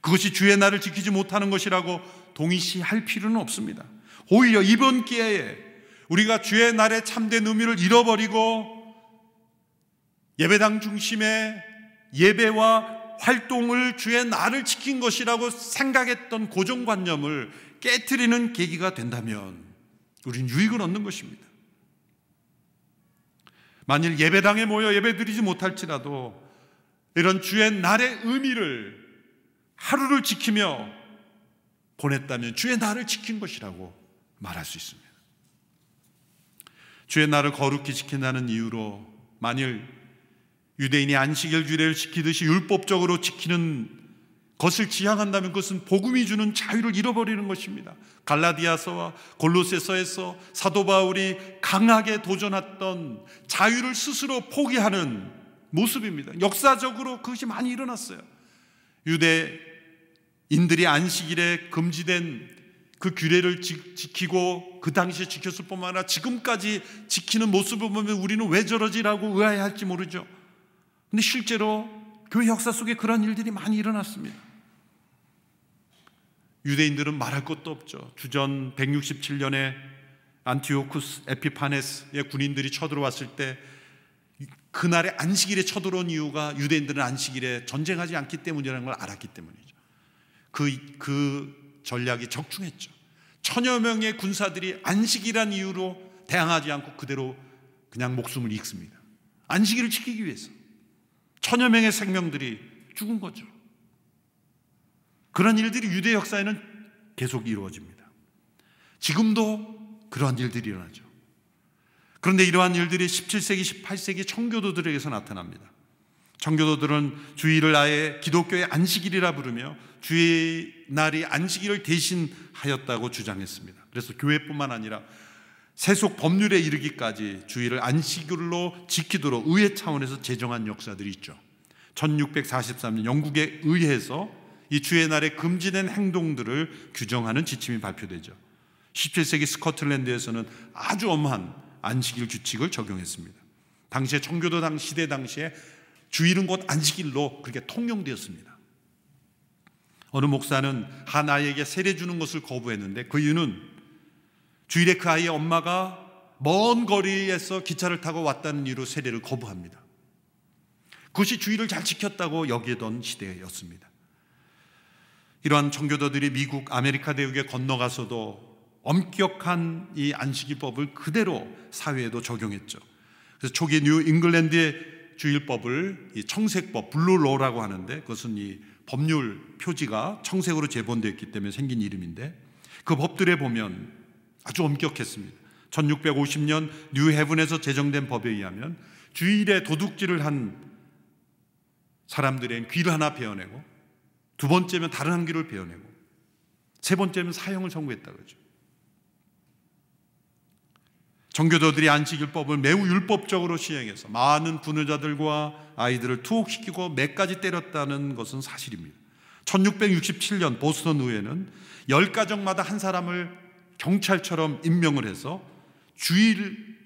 그것이 주의 날을 지키지 못하는 것이라고 동의시할 필요는 없습니다. 오히려 이번 기회에 우리가 주의 날의 참된 의미를 잃어버리고 예배당 중심의 예배와 활동을 주의 날을 지킨 것이라고 생각했던 고정관념을 깨트리는 계기가 된다면 우리는 유익을 얻는 것입니다. 만일 예배당에 모여 예배드리지 못할지라도 이런 주의 날의 의미를 하루를 지키며 보냈다면 주의 날을 지킨 것이라고 말할 수 있습니다. 주의 날을 거룩히 지킨다는 이유로 만일 유대인이 안식일 주일을 지키듯이 율법적으로 지키는 것을 지향한다면 그것은 복음이 주는 자유를 잃어버리는 것입니다. 갈라디아서와 골로새서에서 사도 바울이 강하게 도전했던 자유를 스스로 포기하는 모습입니다. 역사적으로 그것이 많이 일어났어요. 유대인들이 안식일에 금지된 그 규례를 지키고 그 당시에 지켰을 뿐만 아니라 지금까지 지키는 모습을 보면 우리는 왜 저러지라고 의아해할지 모르죠. 근데 실제로 교회 역사 속에 그런 일들이 많이 일어났습니다. 유대인들은 말할 것도 없죠. 주전 167년에 안티오쿠스 에피파네스의 군인들이 쳐들어왔을 때 그날의 안식일에 쳐들어온 이유가 유대인들은 안식일에 전쟁하지 않기 때문이라는 걸 알았기 때문이죠. 그 전략이 적중했죠. 1000여 명의 군사들이 안식이란 이유로 대항하지 않고 그대로 그냥 목숨을 잃습니다. 안식일을 지키기 위해서 1000여 명의 생명들이 죽은 거죠. 그런 일들이 유대 역사에는 계속 이루어집니다. 지금도 그러한 일들이 일어나죠. 그런데 이러한 일들이 17세기, 18세기 청교도들에게서 나타납니다. 청교도들은 주일을 아예 기독교의 안식일이라 부르며 주의 날이 안식일을 대신하였다고 주장했습니다. 그래서 교회뿐만 아니라 세속 법률에 이르기까지 주일을 안식일로 지키도록 의회 차원에서 제정한 역사들이 있죠. 1643년 영국의 의회에서 이 주의 날에 금지된 행동들을 규정하는 지침이 발표되죠. 17세기 스코틀랜드에서는 아주 엄한 안식일 규칙을 적용했습니다. 당시에 청교도 시대 당시에 주일은 곧 안식일로 그렇게 통용되었습니다. 어느 목사는 한 아이에게 세례 주는 것을 거부했는데 그 이유는 주일에 그 아이의 엄마가 먼 거리에서 기차를 타고 왔다는 이유로 세례를 거부합니다. 그것이 주일을 잘 지켰다고 여기던 시대였습니다. 이러한 청교도들이 미국 아메리카 대륙에 건너가서도 엄격한 이 안식일법을 그대로 사회에도 적용했죠. 그래서 초기 뉴 잉글랜드의 주일법을 이 청색법, 블루로라고 하는데 그것은 이 법률 표지가 청색으로 제본되었기 때문에 생긴 이름인데 그 법들에 보면 아주 엄격했습니다. 1650년 뉴헤븐에서 제정된 법에 의하면 주일에 도둑질을 한 사람들의 귀를 하나 베어내고 두 번째면 다른 한 귀를 베어내고 세 번째면 사형을 선고했다 그러죠. 청교도들이 안식일법을 매우 율법적으로 시행해서 많은 분유자들과 아이들을 투옥시키고 매까지 때렸다는 것은 사실입니다. 1667년 보스턴 의회는 10가정마다 한 사람을 경찰처럼 임명을 해서 주일법을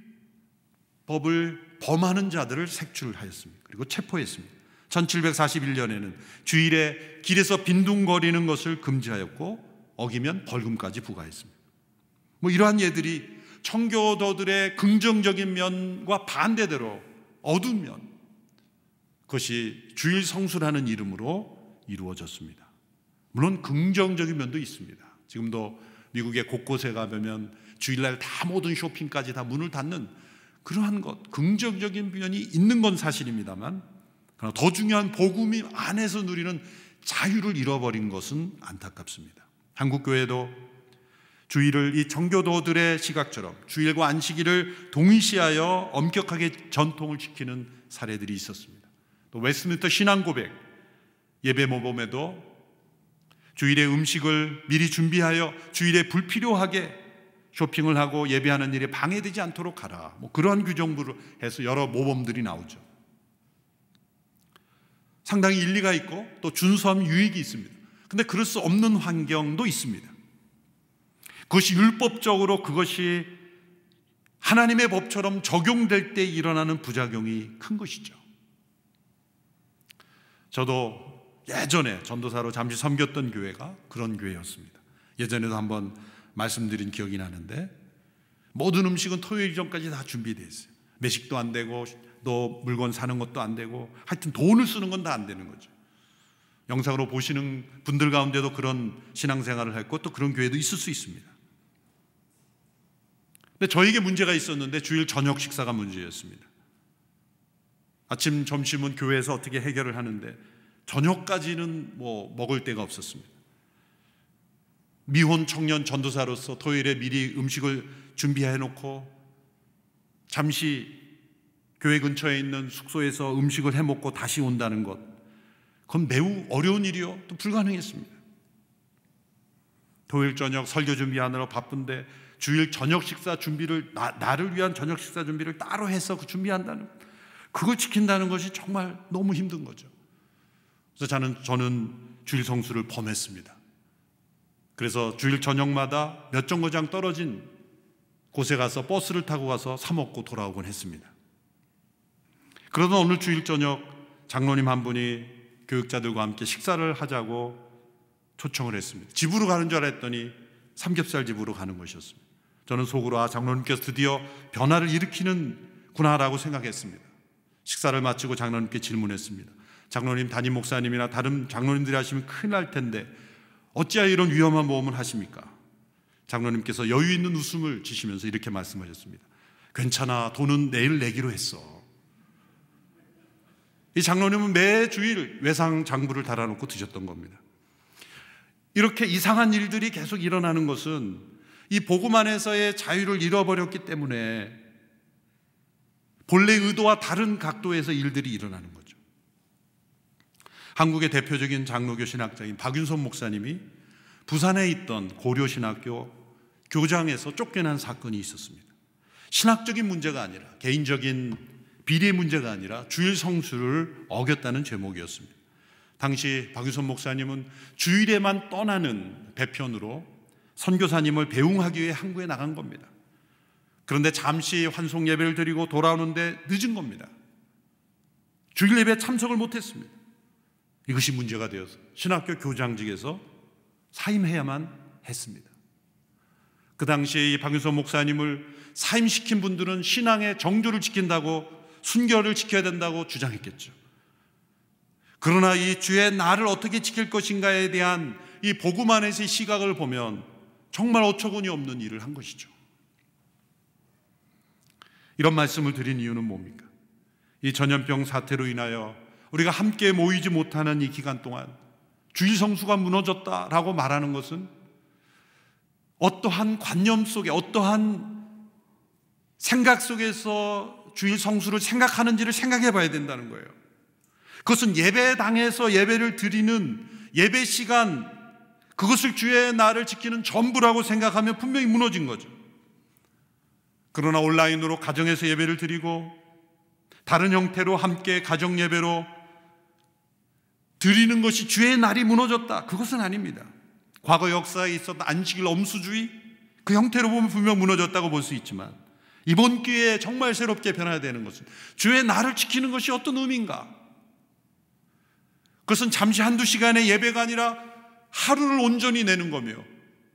범하는 자들을 색출하였습니다. 그리고 체포했습니다. 1741년에는 주일에 길에서 빈둥거리는 것을 금지하였고 어기면 벌금까지 부과했습니다. 이러한 예들이 청교도들의 긍정적인 면과 반대대로 어두운 면, 그것이 주일 성수라는 이름으로 이루어졌습니다. 물론 긍정적인 면도 있습니다. 지금도 미국의 곳곳에 가보면 주일날 다 모든 쇼핑까지 다 문을 닫는 그러한 것, 긍정적인 면이 있는 건 사실입니다만 그러나 더 중요한 복음 안에서 누리는 자유를 잃어버린 것은 안타깝습니다. 한국교회도 주일을 이 청교도들의 시각처럼 주일과 안식일을 동일시하여 엄격하게 전통을 지키는 사례들이 있었습니다. 또 웨스트민스터 신앙고백 예배 모범에도 주일에 음식을 미리 준비하여 주일에 불필요하게 쇼핑을 하고 예배하는 일에 방해되지 않도록 하라. 그러한 규정부를 해서 여러 모범들이 나오죠. 상당히 일리가 있고 또 준수하면 유익이 있습니다. 그런데 그럴 수 없는 환경도 있습니다. 그것이 율법적으로 그것이 하나님의 법처럼 적용될 때 일어나는 부작용이 큰 것이죠. 저도 예전에 전도사로 잠시 섬겼던 교회가 그런 교회였습니다. 예전에도 한번 말씀드린 기억이 나는데, 모든 음식은 토요일 전까지 다 준비되어 있어요. 매식도 안 되고 또 물건 사는 것도 안 되고, 하여튼 돈을 쓰는 건 다 안 되는 거죠. 영상으로 보시는 분들 가운데도 그런 신앙생활을 했고 또 그런 교회도 있을 수 있습니다. 근데 저에게 문제가 있었는데 주일 저녁 식사가 문제였습니다. 아침, 점심은 교회에서 어떻게 해결을 하는데 저녁까지는 먹을 데가 없었습니다. 미혼 청년 전도사로서 토요일에 미리 음식을 준비해 놓고 잠시 교회 근처에 있는 숙소에서 음식을 해 먹고 다시 온다는 것, 그건 매우 어려운 일이요, 또 불가능했습니다. 토요일 저녁 설교 준비하느라 바쁜데 주일 저녁 식사 준비를, 나를 위한 저녁 식사 준비를 따로 해서 준비한다는, 그걸 지킨다는 것이 정말 너무 힘든 거죠. 그래서 저는 주일 성수를 범했습니다. 그래서 주일 저녁마다 몇 정거장 떨어진 곳에 가서 버스를 타고 가서 사 먹고 돌아오곤 했습니다. 그러던 오늘 주일 저녁 장로님 한 분이 교육자들과 함께 식사를 하자고 초청을 했습니다. 집으로 가는 줄 알았더니 삼겹살 집으로 가는 것이었습니다. 저는 속으로 장로님께서 드디어 변화를 일으키는구나라고 생각했습니다. 식사를 마치고 장로님께 질문했습니다. 장로님, 담임 목사님이나 다른 장로님들이 하시면 큰일 날 텐데 어찌하여 이런 위험한 모험을 하십니까? 장로님께서 여유 있는 웃음을 지시면서 이렇게 말씀하셨습니다. 괜찮아, 돈은 내일 내기로 했어. 이 장로님은 매 주일 외상 장부를 달아놓고 드셨던 겁니다. 이렇게 이상한 일들이 계속 일어나는 것은 이 복음 안에서의 자유를 잃어버렸기 때문에 본래 의도와 다른 각도에서 일들이 일어나는 거죠. 한국의 대표적인 장로교 신학자인 박윤선 목사님이 부산에 있던 고려신학교 교장에서 쫓겨난 사건이 있었습니다. 신학적인 문제가 아니라, 개인적인 비리의 문제가 아니라 주일 성수를 어겼다는 제목이었습니다. 당시 박윤선 목사님은 주일에만 떠나는 배편으로 선교사님을 배웅하기 위해 항구에 나간 겁니다. 그런데 잠시 환송 예배를 드리고 돌아오는데 늦은 겁니다. 주일 예배에 참석을 못했습니다. 이것이 문제가 되어서 신학교 교장직에서 사임해야만 했습니다. 그 당시에 이 박윤선 목사님을 사임시킨 분들은 신앙의 정조를 지킨다고, 순결을 지켜야 된다고 주장했겠죠. 그러나 이 주의 날을 어떻게 지킬 것인가에 대한 이 복음 안에서의 시각을 보면 정말 어처구니 없는 일을 한 것이죠. 이런 말씀을 드린 이유는 뭡니까? 이 전염병 사태로 인하여 우리가 함께 모이지 못하는 이 기간 동안 주일 성수가 무너졌다라고 말하는 것은 어떠한 관념 속에, 어떠한 생각 속에서 주일 성수를 생각하는지를 생각해 봐야 된다는 거예요. 그것은 예배당에서 예배를 드리는 예배 시간, 그것을 주의 날을 지키는 전부라고 생각하면 분명히 무너진 거죠. 그러나 온라인으로 가정에서 예배를 드리고 다른 형태로 함께 가정 예배로 드리는 것이 주의 날이 무너졌다, 그것은 아닙니다. 과거 역사에 있었던 안식일 엄수주의, 그 형태로 보면 분명 무너졌다고 볼 수 있지만 이번 기회에 정말 새롭게 변화해야 되는 것은 주의 날을 지키는 것이 어떤 의미인가? 그것은 잠시 한두 시간의 예배가 아니라 하루를 온전히 내는 거며,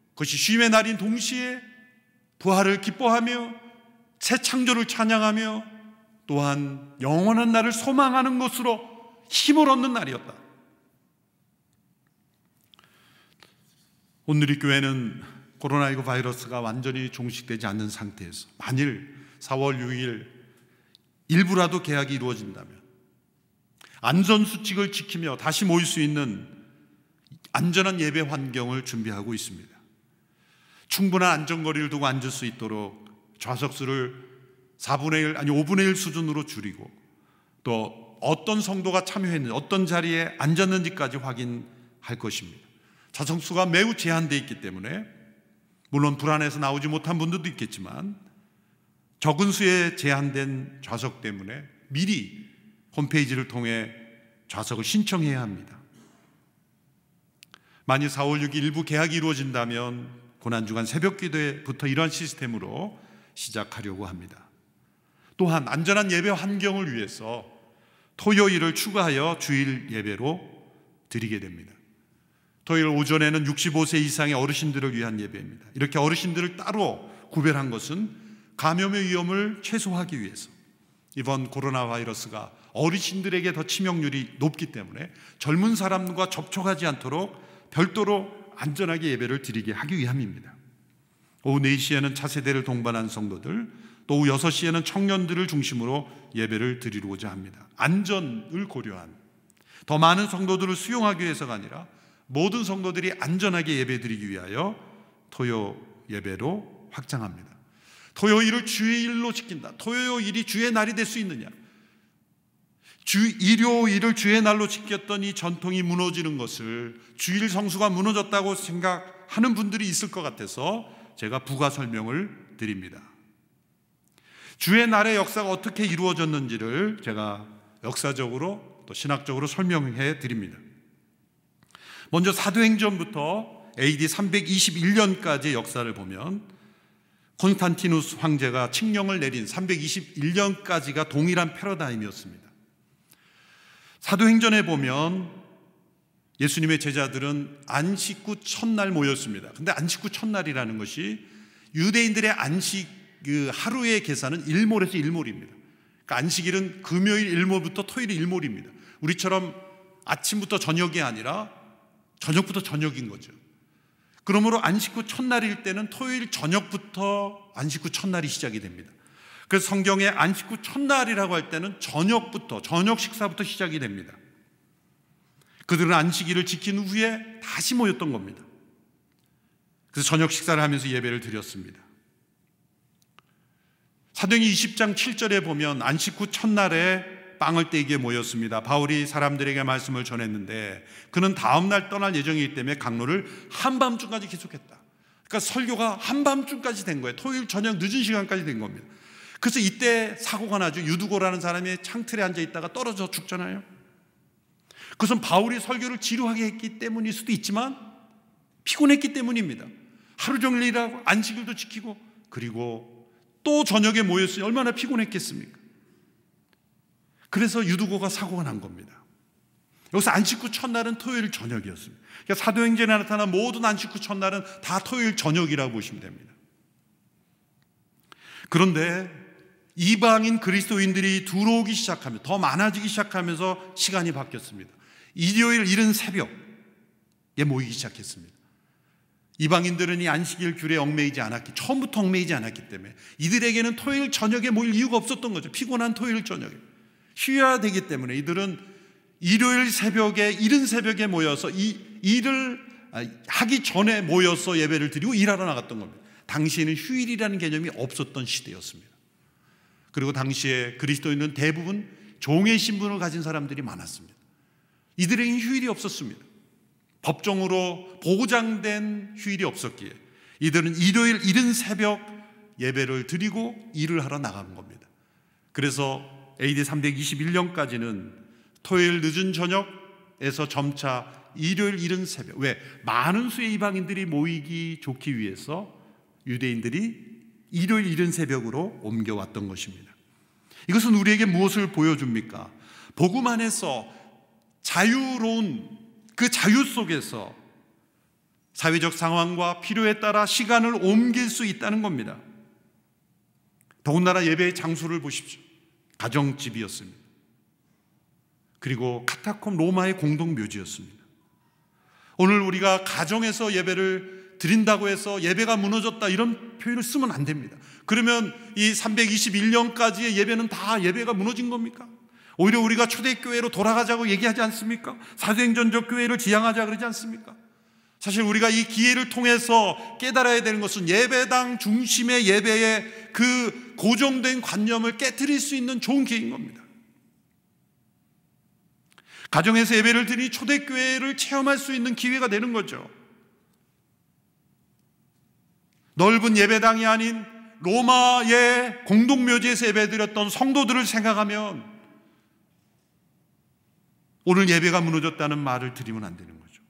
그것이 쉼의 날인 동시에 부활을 기뻐하며 새 창조를 찬양하며 또한 영원한 날을 소망하는 것으로 힘을 얻는 날이었다. 오늘 이 교회는 코로나19 바이러스가 완전히 종식되지 않는 상태에서 만일 4월 6일 일부라도 개학이 이루어진다면 안전수칙을 지키며 다시 모일 수 있는 안전한 예배 환경을 준비하고 있습니다. 충분한 안전거리를 두고 앉을 수 있도록 좌석수를 4분의 1 아니 5분의 1 수준으로 줄이고, 또 어떤 성도가 참여했는지, 어떤 자리에 앉았는지까지 확인할 것입니다. 좌석수가 매우 제한되어 있기 때문에 물론 불안해서 나오지 못한 분들도 있겠지만 적은 수에 제한된 좌석 때문에 미리 홈페이지를 통해 좌석을 신청해야 합니다. 만일 4월 6일 일부 개학이 이루어진다면 고난주간 새벽기도부터 이러한 시스템으로 시작하려고 합니다. 또한 안전한 예배 환경을 위해서 토요일을 추가하여 주일 예배로 드리게 됩니다. 토요일 오전에는 65세 이상의 어르신들을 위한 예배입니다. 이렇게 어르신들을 따로 구별한 것은 감염의 위험을 최소화하기 위해서, 이번 코로나 바이러스가 어르신들에게 더 치명률이 높기 때문에 젊은 사람과 접촉하지 않도록 별도로 안전하게 예배를 드리게 하기 위함입니다. 오후 4시에는 차세대를 동반한 성도들, 또 오후 6시에는 청년들을 중심으로 예배를 드리고자 합니다. 안전을 고려한, 더 많은 성도들을 수용하기 위해서가 아니라 모든 성도들이 안전하게 예배 드리기 위하여 토요 예배로 확장합니다. 토요일을 주일로 지킨다. 토요일이 주의 날이 될 수 있느냐? 일요일을 주의 날로 지켰던 이 전통이 무너지는 것을, 주일 성수가 무너졌다고 생각하는 분들이 있을 것 같아서 제가 부가 설명을 드립니다. 주의 날의 역사가 어떻게 이루어졌는지를 제가 역사적으로 또 신학적으로 설명해 드립니다. 먼저 사도행전부터 AD 321년까지의 역사를 보면 콘스탄티누스 황제가 칙령을 내린 321년까지가 동일한 패러다임이었습니다. 사도행전에 보면 예수님의 제자들은 안식 후 첫날 모였습니다. 근데 안식 후 첫날이라는 것이 유대인들의 안식 하루의 계산은 일몰에서 일몰입니다. 그러니까 안식일은 금요일 일몰부터 토요일 일몰입니다. 우리처럼 아침부터 저녁이 아니라 저녁부터 저녁인 거죠. 그러므로 안식 후 첫날일 때는 토요일 저녁부터 안식 후 첫날이 시작이 됩니다. 그래서 성경에 안식 후 첫날이라고 할 때는 저녁부터, 저녁 식사부터 시작이 됩니다. 그들은 안식일을 지킨 후에 다시 모였던 겁니다. 그래서 저녁 식사를 하면서 예배를 드렸습니다. 사도행전 20장 7절에 보면 안식 후 첫날에 빵을 떼기에 모였습니다. 바울이 사람들에게 말씀을 전했는데 그는 다음날 떠날 예정이기 때문에 강로를 한밤중까지 계속했다. 그러니까 설교가 한밤중까지 된 거예요. 토요일 저녁 늦은 시간까지 된 겁니다. 그래서 이때 사고가 나죠. 유두고라는 사람이 창틀에 앉아 있다가 떨어져 죽잖아요. 그것은 바울이 설교를 지루하게 했기 때문일 수도 있지만 피곤했기 때문입니다. 하루 종일 일하고 안식일도 지키고 그리고 또 저녁에 모였으니 얼마나 피곤했겠습니까? 그래서 유두고가 사고가 난 겁니다. 여기서 안식 후 첫날은 토요일 저녁이었습니다. 그러니까 사도행전에 나타난 모든 안식 후 첫날은 다 토요일 저녁이라고 보시면 됩니다. 그런데 이방인 그리스도인들이 들어오기 시작하면서, 더 많아지기 시작하면서 시간이 바뀌었습니다. 일요일 이른 새벽에 모이기 시작했습니다. 이방인들은 이 안식일 규례에 처음부터 얽매이지 않았기 때문에 이들에게는 토요일 저녁에 모일 이유가 없었던 거죠. 피곤한 토요일 저녁에 쉬어야 되기 때문에 이들은 일요일 새벽에, 이른 새벽에 모여서 이 일을 하기 전에 모여서 예배를 드리고 일하러 나갔던 겁니다. 당시에는 휴일이라는 개념이 없었던 시대였습니다. 그리고 당시에 그리스도인은 대부분 종의 신분을 가진 사람들이 많았습니다. 이들에게는 휴일이 없었습니다. 법정으로 보장된 휴일이 없었기에 이들은 일요일 이른 새벽 예배를 드리고 일을 하러 나간 겁니다. 그래서 AD 321년까지는 토요일 늦은 저녁에서 점차 일요일 이른 새벽, 왜? 많은 수의 이방인들이 모이기 좋기 위해서 유대인들이 일요일 이른 새벽으로 옮겨왔던 것입니다. 이것은 우리에게 무엇을 보여줍니까? 복음 안에서 자유로운 그 자유 속에서 사회적 상황과 필요에 따라 시간을 옮길 수 있다는 겁니다. 더군다나 예배의 장소를 보십시오. 가정집이었습니다. 그리고 카타콤 로마의 공동묘지였습니다. 오늘 우리가 가정에서 예배를 드린다고 해서 예배가 무너졌다 이런 표현을 쓰면 안 됩니다. 그러면 이 321년까지의 예배는 다 예배가 무너진 겁니까? 오히려 우리가 초대교회로 돌아가자고 얘기하지 않습니까? 사도행전적 교회를 지향하자 그러지 않습니까? 사실 우리가 이 기회를 통해서 깨달아야 되는 것은 예배당 중심의 예배의 그 고정된 관념을 깨트릴 수 있는 좋은 기회인 겁니다. 가정에서 예배를 드리니 초대교회를 체험할 수 있는 기회가 되는 거죠. 넓은 예배당이 아닌 로마의 공동묘지에서 예배드렸던 성도들을 생각하면 오늘 예배가 무너졌다는 말을 드리면 안 되는 거죠.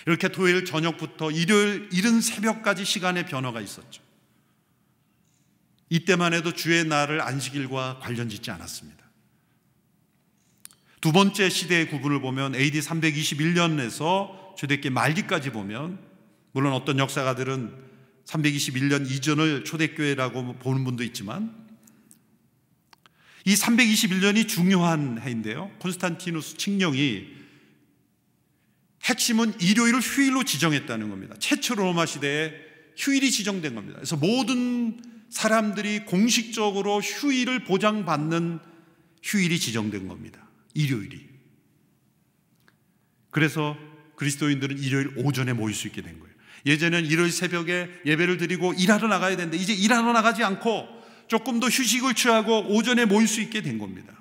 이렇게 토요일 저녁부터 일요일 이른 새벽까지 시간의 변화가 있었죠. 이때만 해도 주의 날을 안식일과 관련 짓지 않았습니다. 두 번째 시대의 구분을 보면 AD 321년에서 초대교회 말기까지 보면, 물론 어떤 역사가들은 321년 이전을 초대교회라고 보는 분도 있지만, 이 321년이 중요한 해인데요, 콘스탄티누스 칙령이 핵심은 일요일을 휴일로 지정했다는 겁니다. 최초로 로마 시대에 휴일이 지정된 겁니다. 그래서 모든 사람들이 공식적으로 휴일을 보장받는 휴일이 지정된 겁니다. 일요일이. 그래서 그리스도인들은 일요일 오전에 모일 수 있게 된 거예요. 예전에는 일요일 새벽에 예배를 드리고 일하러 나가야 되는데, 이제 일하러 나가지 않고 조금 더 휴식을 취하고 오전에 모일 수 있게 된 겁니다.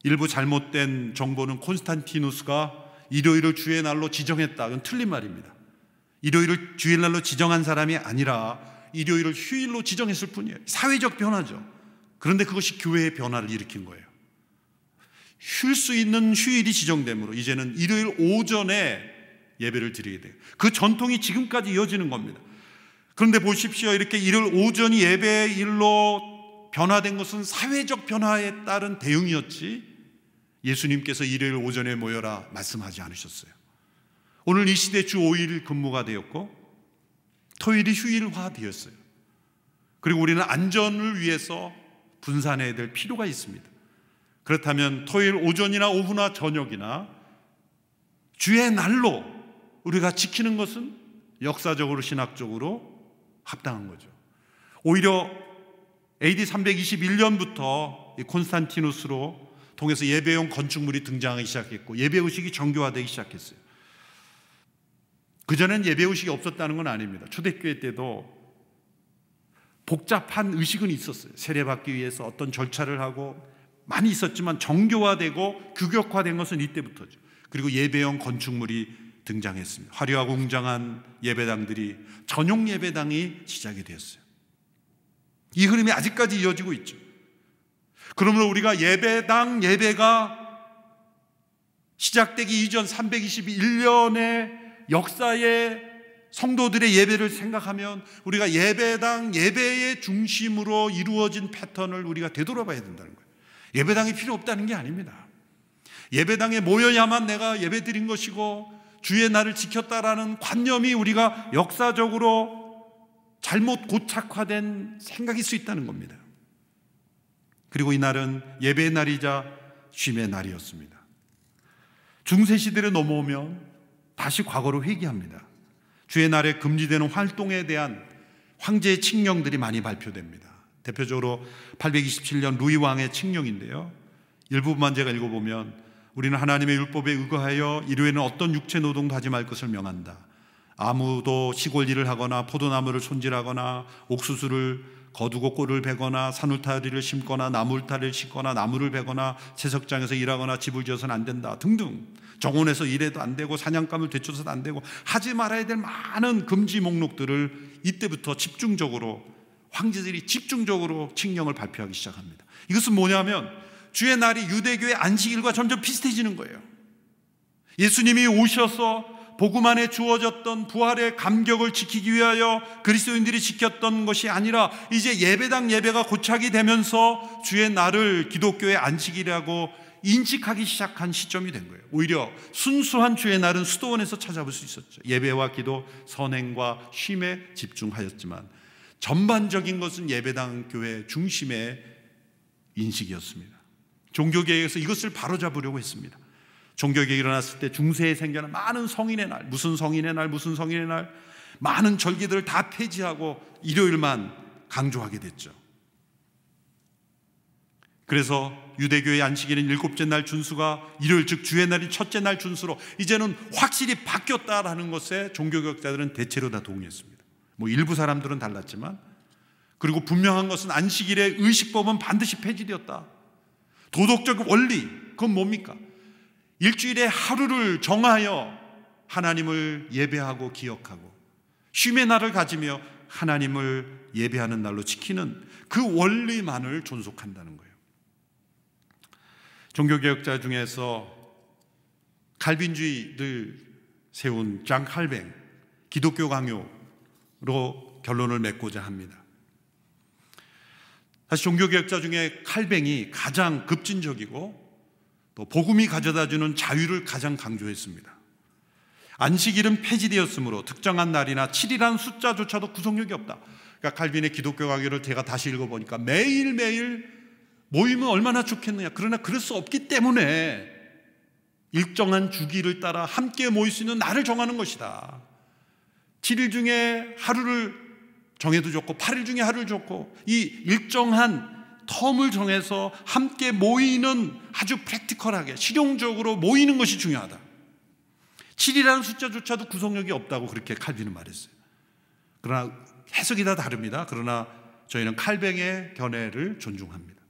일부 잘못된 정보는 콘스탄티누스가 일요일을 주의 날로 지정했다, 그건 틀린 말입니다. 일요일을 주의 날로 지정한 사람이 아니라 일요일을 휴일로 지정했을 뿐이에요. 사회적 변화죠. 그런데 그것이 교회의 변화를 일으킨 거예요. 쉴 수 있는 휴일이 지정되므로 이제는 일요일 오전에 예배를 드리게 돼요. 그 전통이 지금까지 이어지는 겁니다. 그런데 보십시오, 이렇게 일요일 오전이 예배의 일로 변화된 것은 사회적 변화에 따른 대응이었지, 예수님께서 일요일 오전에 모여라 말씀하지 않으셨어요. 오늘 이 시대 주 5일 근무가 되었고 토요일이 휴일화 되었어요. 그리고 우리는 안전을 위해서 분산해야 될 필요가 있습니다. 그렇다면 토요일 오전이나 오후나 저녁이나 주의 날로 우리가 지키는 것은 역사적으로 신학적으로 합당한 거죠. 오히려 AD 321년부터 콘스탄티누스로 통해서 예배용 건축물이 등장하기 시작했고 예배의식이 정교화되기 시작했어요. 그전엔 예배의식이 없었다는 건 아닙니다. 초대교회 때도 복잡한 의식은 있었어요. 세례받기 위해서 어떤 절차를 하고 많이 있었지만 정교화되고 규격화된 것은 이때부터죠. 그리고 예배용 건축물이 등장했습니다. 화려하고 웅장한 예배당들이 전용 예배당이 시작이 되었어요. 이 흐름이 아직까지 이어지고 있죠. 그러므로 우리가 예배가 시작되기 이전 321년의 역사의 성도들의 예배를 생각하면 우리가 예배의 중심으로 이루어진 패턴을 우리가 되돌아봐야 된다는 거예요. 예배당이 필요 없다는 게 아닙니다. 예배당에 모여야만 내가 예배 드린 것이고 주의 날을 지켰다라는 관념이 우리가 역사적으로 잘못 고착화된 생각일 수 있다는 겁니다. 그리고 이 날은 예배의 날이자 쉼의 날이었습니다. 중세시대로 넘어오면 다시 과거로 회귀합니다. 주의 날에 금지되는 활동에 대한 황제의 칙령들이 많이 발표됩니다. 대표적으로 827년 루이 왕의 칙령인데요, 일부분만 제가 읽어보면 우리는 하나님의 율법에 의거하여 일요일에는 어떤 육체 노동도 하지 말 것을 명한다. 아무도 시골 일을 하거나 포도나무를 손질하거나 옥수수를 거두고 꼴을 베거나 산울타리를 심거나 나무울타리를 싣거나 나무를 베거나 채석장에서 일하거나 집을 지어서는 안 된다 등등. 정원에서 일해도 안 되고 사냥감을 되쫓아서도 안 되고 하지 말아야 될 많은 금지 목록들을 이때부터 황제들이 집중적으로 칙령을 발표하기 시작합니다. 이것은 뭐냐면 주의 날이 유대교의 안식일과 점점 비슷해지는 거예요. 예수님이 오셔서 복음 안에 주어졌던 부활의 감격을 지키기 위하여 그리스도인들이 지켰던 것이 아니라 이제 예배가 고착이 되면서 주의 날을 기독교의 안식일이라고 인식하기 시작한 시점이 된 거예요. 오히려 순수한 주의 날은 수도원에서 찾아볼 수 있었죠. 예배와 기도, 선행과 쉼에 집중하였지만 전반적인 것은 예배당 교회 중심의 인식이었습니다. 종교개혁에서 이것을 바로잡으려고 했습니다. 종교개혁이 일어났을 때 중세에 생겨난 많은 성인의 날, 무슨 성인의 날, 많은 절기들을 다 폐지하고 일요일만 강조하게 됐죠. 그래서 유대교의 안식일인 일곱째 날 준수가 일요일, 즉 주의 날이 첫째 날 준수로 이제는 확실히 바뀌었다라는 것에 종교개혁자들은 대체로 다 동의했습니다. 일부 사람들은 달랐지만, 그리고 분명한 것은 안식일의 의식법은 반드시 폐지되었다. 도덕적 원리, 그건 뭡니까? 일주일에 하루를 정하여 하나님을 예배하고 기억하고 쉼의 날을 가지며 하나님을 예배하는 날로 지키는 그 원리만을 존속한다는 거예요. 종교개혁자 중에서 칼빈주의들 세운 장 칼뱅, 기독교 강요로 결론을 맺고자 합니다. 사실 종교개혁자 중에 칼뱅이 가장 급진적이고 또 복음이 가져다주는 자유를 가장 강조했습니다. 안식일은 폐지되었으므로 특정한 날이나 7이라는 숫자조차도 구속력이 없다. 그러니까 칼빈의 기독교 강요를 제가 다시 읽어보니까 매일매일 모이면 얼마나 좋겠느냐. 그러나 그럴 수 없기 때문에 일정한 주기를 따라 함께 모일 수 있는 날을 정하는 것이다. 7일 중에 하루를 정해도 좋고 8일 중에 하루를 좋고 이 일정한 텀을 정해서 함께 모이는 아주 프랙티컬하게 실용적으로 모이는 것이 중요하다. 7이라는 숫자조차도 구속력이 없다고 그렇게 칼빈은 말했어요. 그러나 해석이 다 다릅니다. 그러나 저희는 칼뱅의 견해를 존중합니다.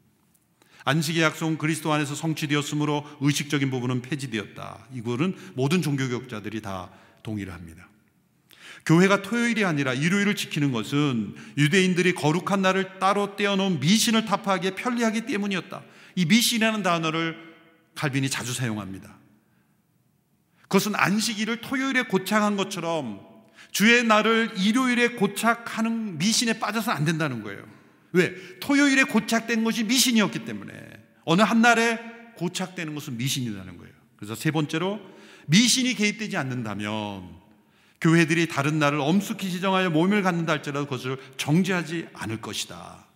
안식의 약속은 그리스도 안에서 성취되었으므로 의식적인 부분은 폐지되었다. 이거는 모든 종교개혁자들이 다 동의를 합니다. 교회가 토요일이 아니라 일요일을 지키는 것은 유대인들이 거룩한 날을 따로 떼어놓은 미신을 타파하기에 편리하기 때문이었다. 이 미신이라는 단어를 칼빈이 자주 사용합니다. 그것은 안식일을 토요일에 고착한 것처럼 주의 날을 일요일에 고착하는 미신에 빠져서는 안 된다는 거예요. 왜? 토요일에 고착된 것이 미신이었기 때문에 어느 한 날에 고착되는 것은 미신이라는 거예요. 그래서 세 번째로 미신이 개입되지 않는다면 교회들이 다른 날을 엄숙히 지정하여 모임을 갖는다 할지라도 그것을 정죄하지 않을 것이다.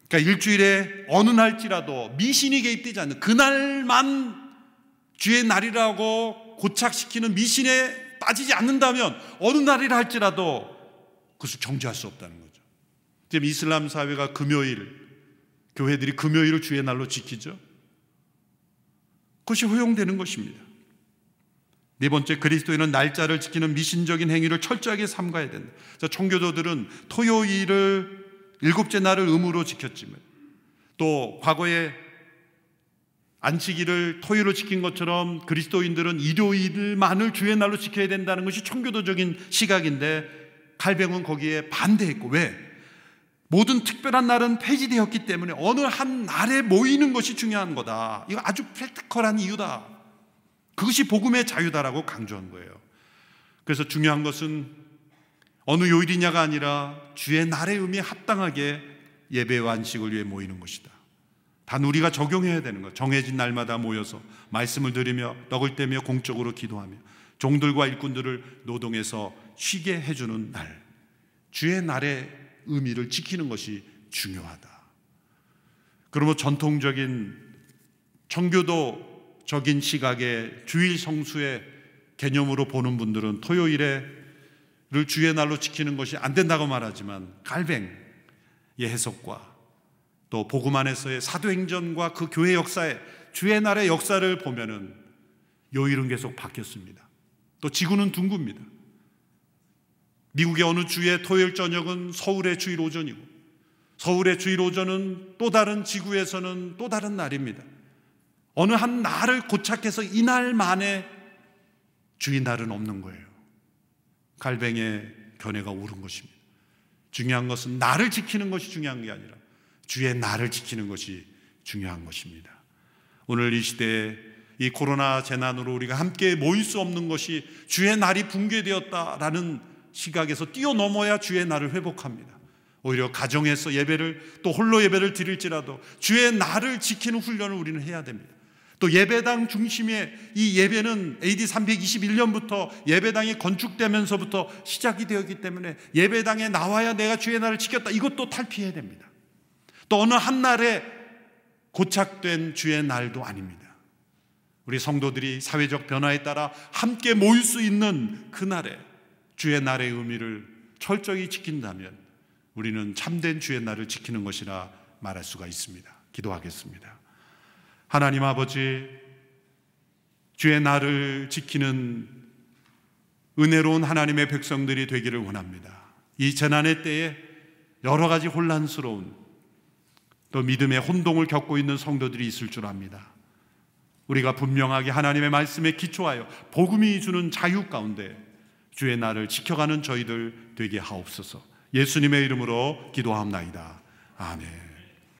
그러니까 일주일에 어느 날지라도 미신이 개입되지 않는 그날만 주의 날이라고 고착시키는 미신에 빠지지 않는다면 어느 날이라 할지라도 그것을 정죄할 수 없다는 거죠. 지금 이슬람 사회가 금요일, 교회들이 금요일을 주의 날로 지키죠. 그것이 허용되는 것입니다. 네 번째, 그리스도인은 날짜를 지키는 미신적인 행위를 철저하게 삼가야 된다. 청교도들은 토요일을 일곱째 날을 의무로 지켰지만 또 과거에 안식일을 토요일로 지킨 것처럼 그리스도인들은 일요일만을 주의 날로 지켜야 된다는 것이 청교도적인 시각인데 칼뱅은 거기에 반대했고, 왜? 모든 특별한 날은 폐지되었기 때문에 어느 한 날에 모이는 것이 중요한 거다. 이거 아주 프랙티컬한 이유다. 그것이 복음의 자유다라고 강조한 거예요. 그래서 중요한 것은 어느 요일이냐가 아니라 주의 날의 의미에 합당하게 예배와 안식을 위해 모이는 것이다. 단 우리가 적용해야 되는 것. 정해진 날마다 모여서 말씀을 들으며 떡을 떼며 공적으로 기도하며 종들과 일꾼들을 노동해서 쉬게 해주는 날, 주의 날의 의미를 지키는 것이 중요하다. 그러면 전통적인 청교도적인 시각의 주일 성수의 개념으로 보는 분들은 토요일을 주의 날로 지키는 것이 안 된다고 말하지만 칼뱅의 해석과 또 복음 안에서의 사도행전과 그 교회 역사의 주의 날의 역사를 보면은 요일은 계속 바뀌었습니다. 또 지구는 둥굽니다. 미국의 어느 주의 토요일 저녁은 서울의 주일 오전이고 서울의 주일 오전은 또 다른 지구에서는 또 다른 날입니다. 어느 한 날을 고착해서 이날만의 주의 날은 없는 거예요. 칼뱅의 견해가 옳은 것입니다. 중요한 것은 날을 지키는 것이 중요한 게 아니라 주의 날을 지키는 것이 중요한 것입니다. 오늘 이 시대에 이 코로나 재난으로 우리가 함께 모일 수 없는 것이 주의 날이 붕괴되었다라는 시각에서 뛰어넘어야 주의 날을 회복합니다. 오히려 가정에서 예배를 또 홀로 예배를 드릴지라도 주의 날을 지키는 훈련을 우리는 해야 됩니다. 또 예배당 중심의 이 예배는 AD 321년부터 예배당이 건축되면서부터 시작이 되었기 때문에 예배당에 나와야 내가 주의 날을 지켰다, 이것도 탈피해야 됩니다. 또 어느 한 날에 고착된 주의 날도 아닙니다. 우리 성도들이 사회적 변화에 따라 함께 모일 수 있는 그날에 주의 날의 의미를 철저히 지킨다면 우리는 참된 주의 날을 지키는 것이라 말할 수가 있습니다. 기도하겠습니다. 하나님 아버지, 주의 날을 지키는 은혜로운 하나님의 백성들이 되기를 원합니다. 이 재난의 때에 여러 가지 혼란스러운 또 믿음의 혼동을 겪고 있는 성도들이 있을 줄 압니다. 우리가 분명하게 하나님의 말씀에 기초하여 복음이 주는 자유 가운데 주의 날을 지켜가는 저희들 되게 하옵소서. 예수님의 이름으로 기도하옵나이다. 아멘.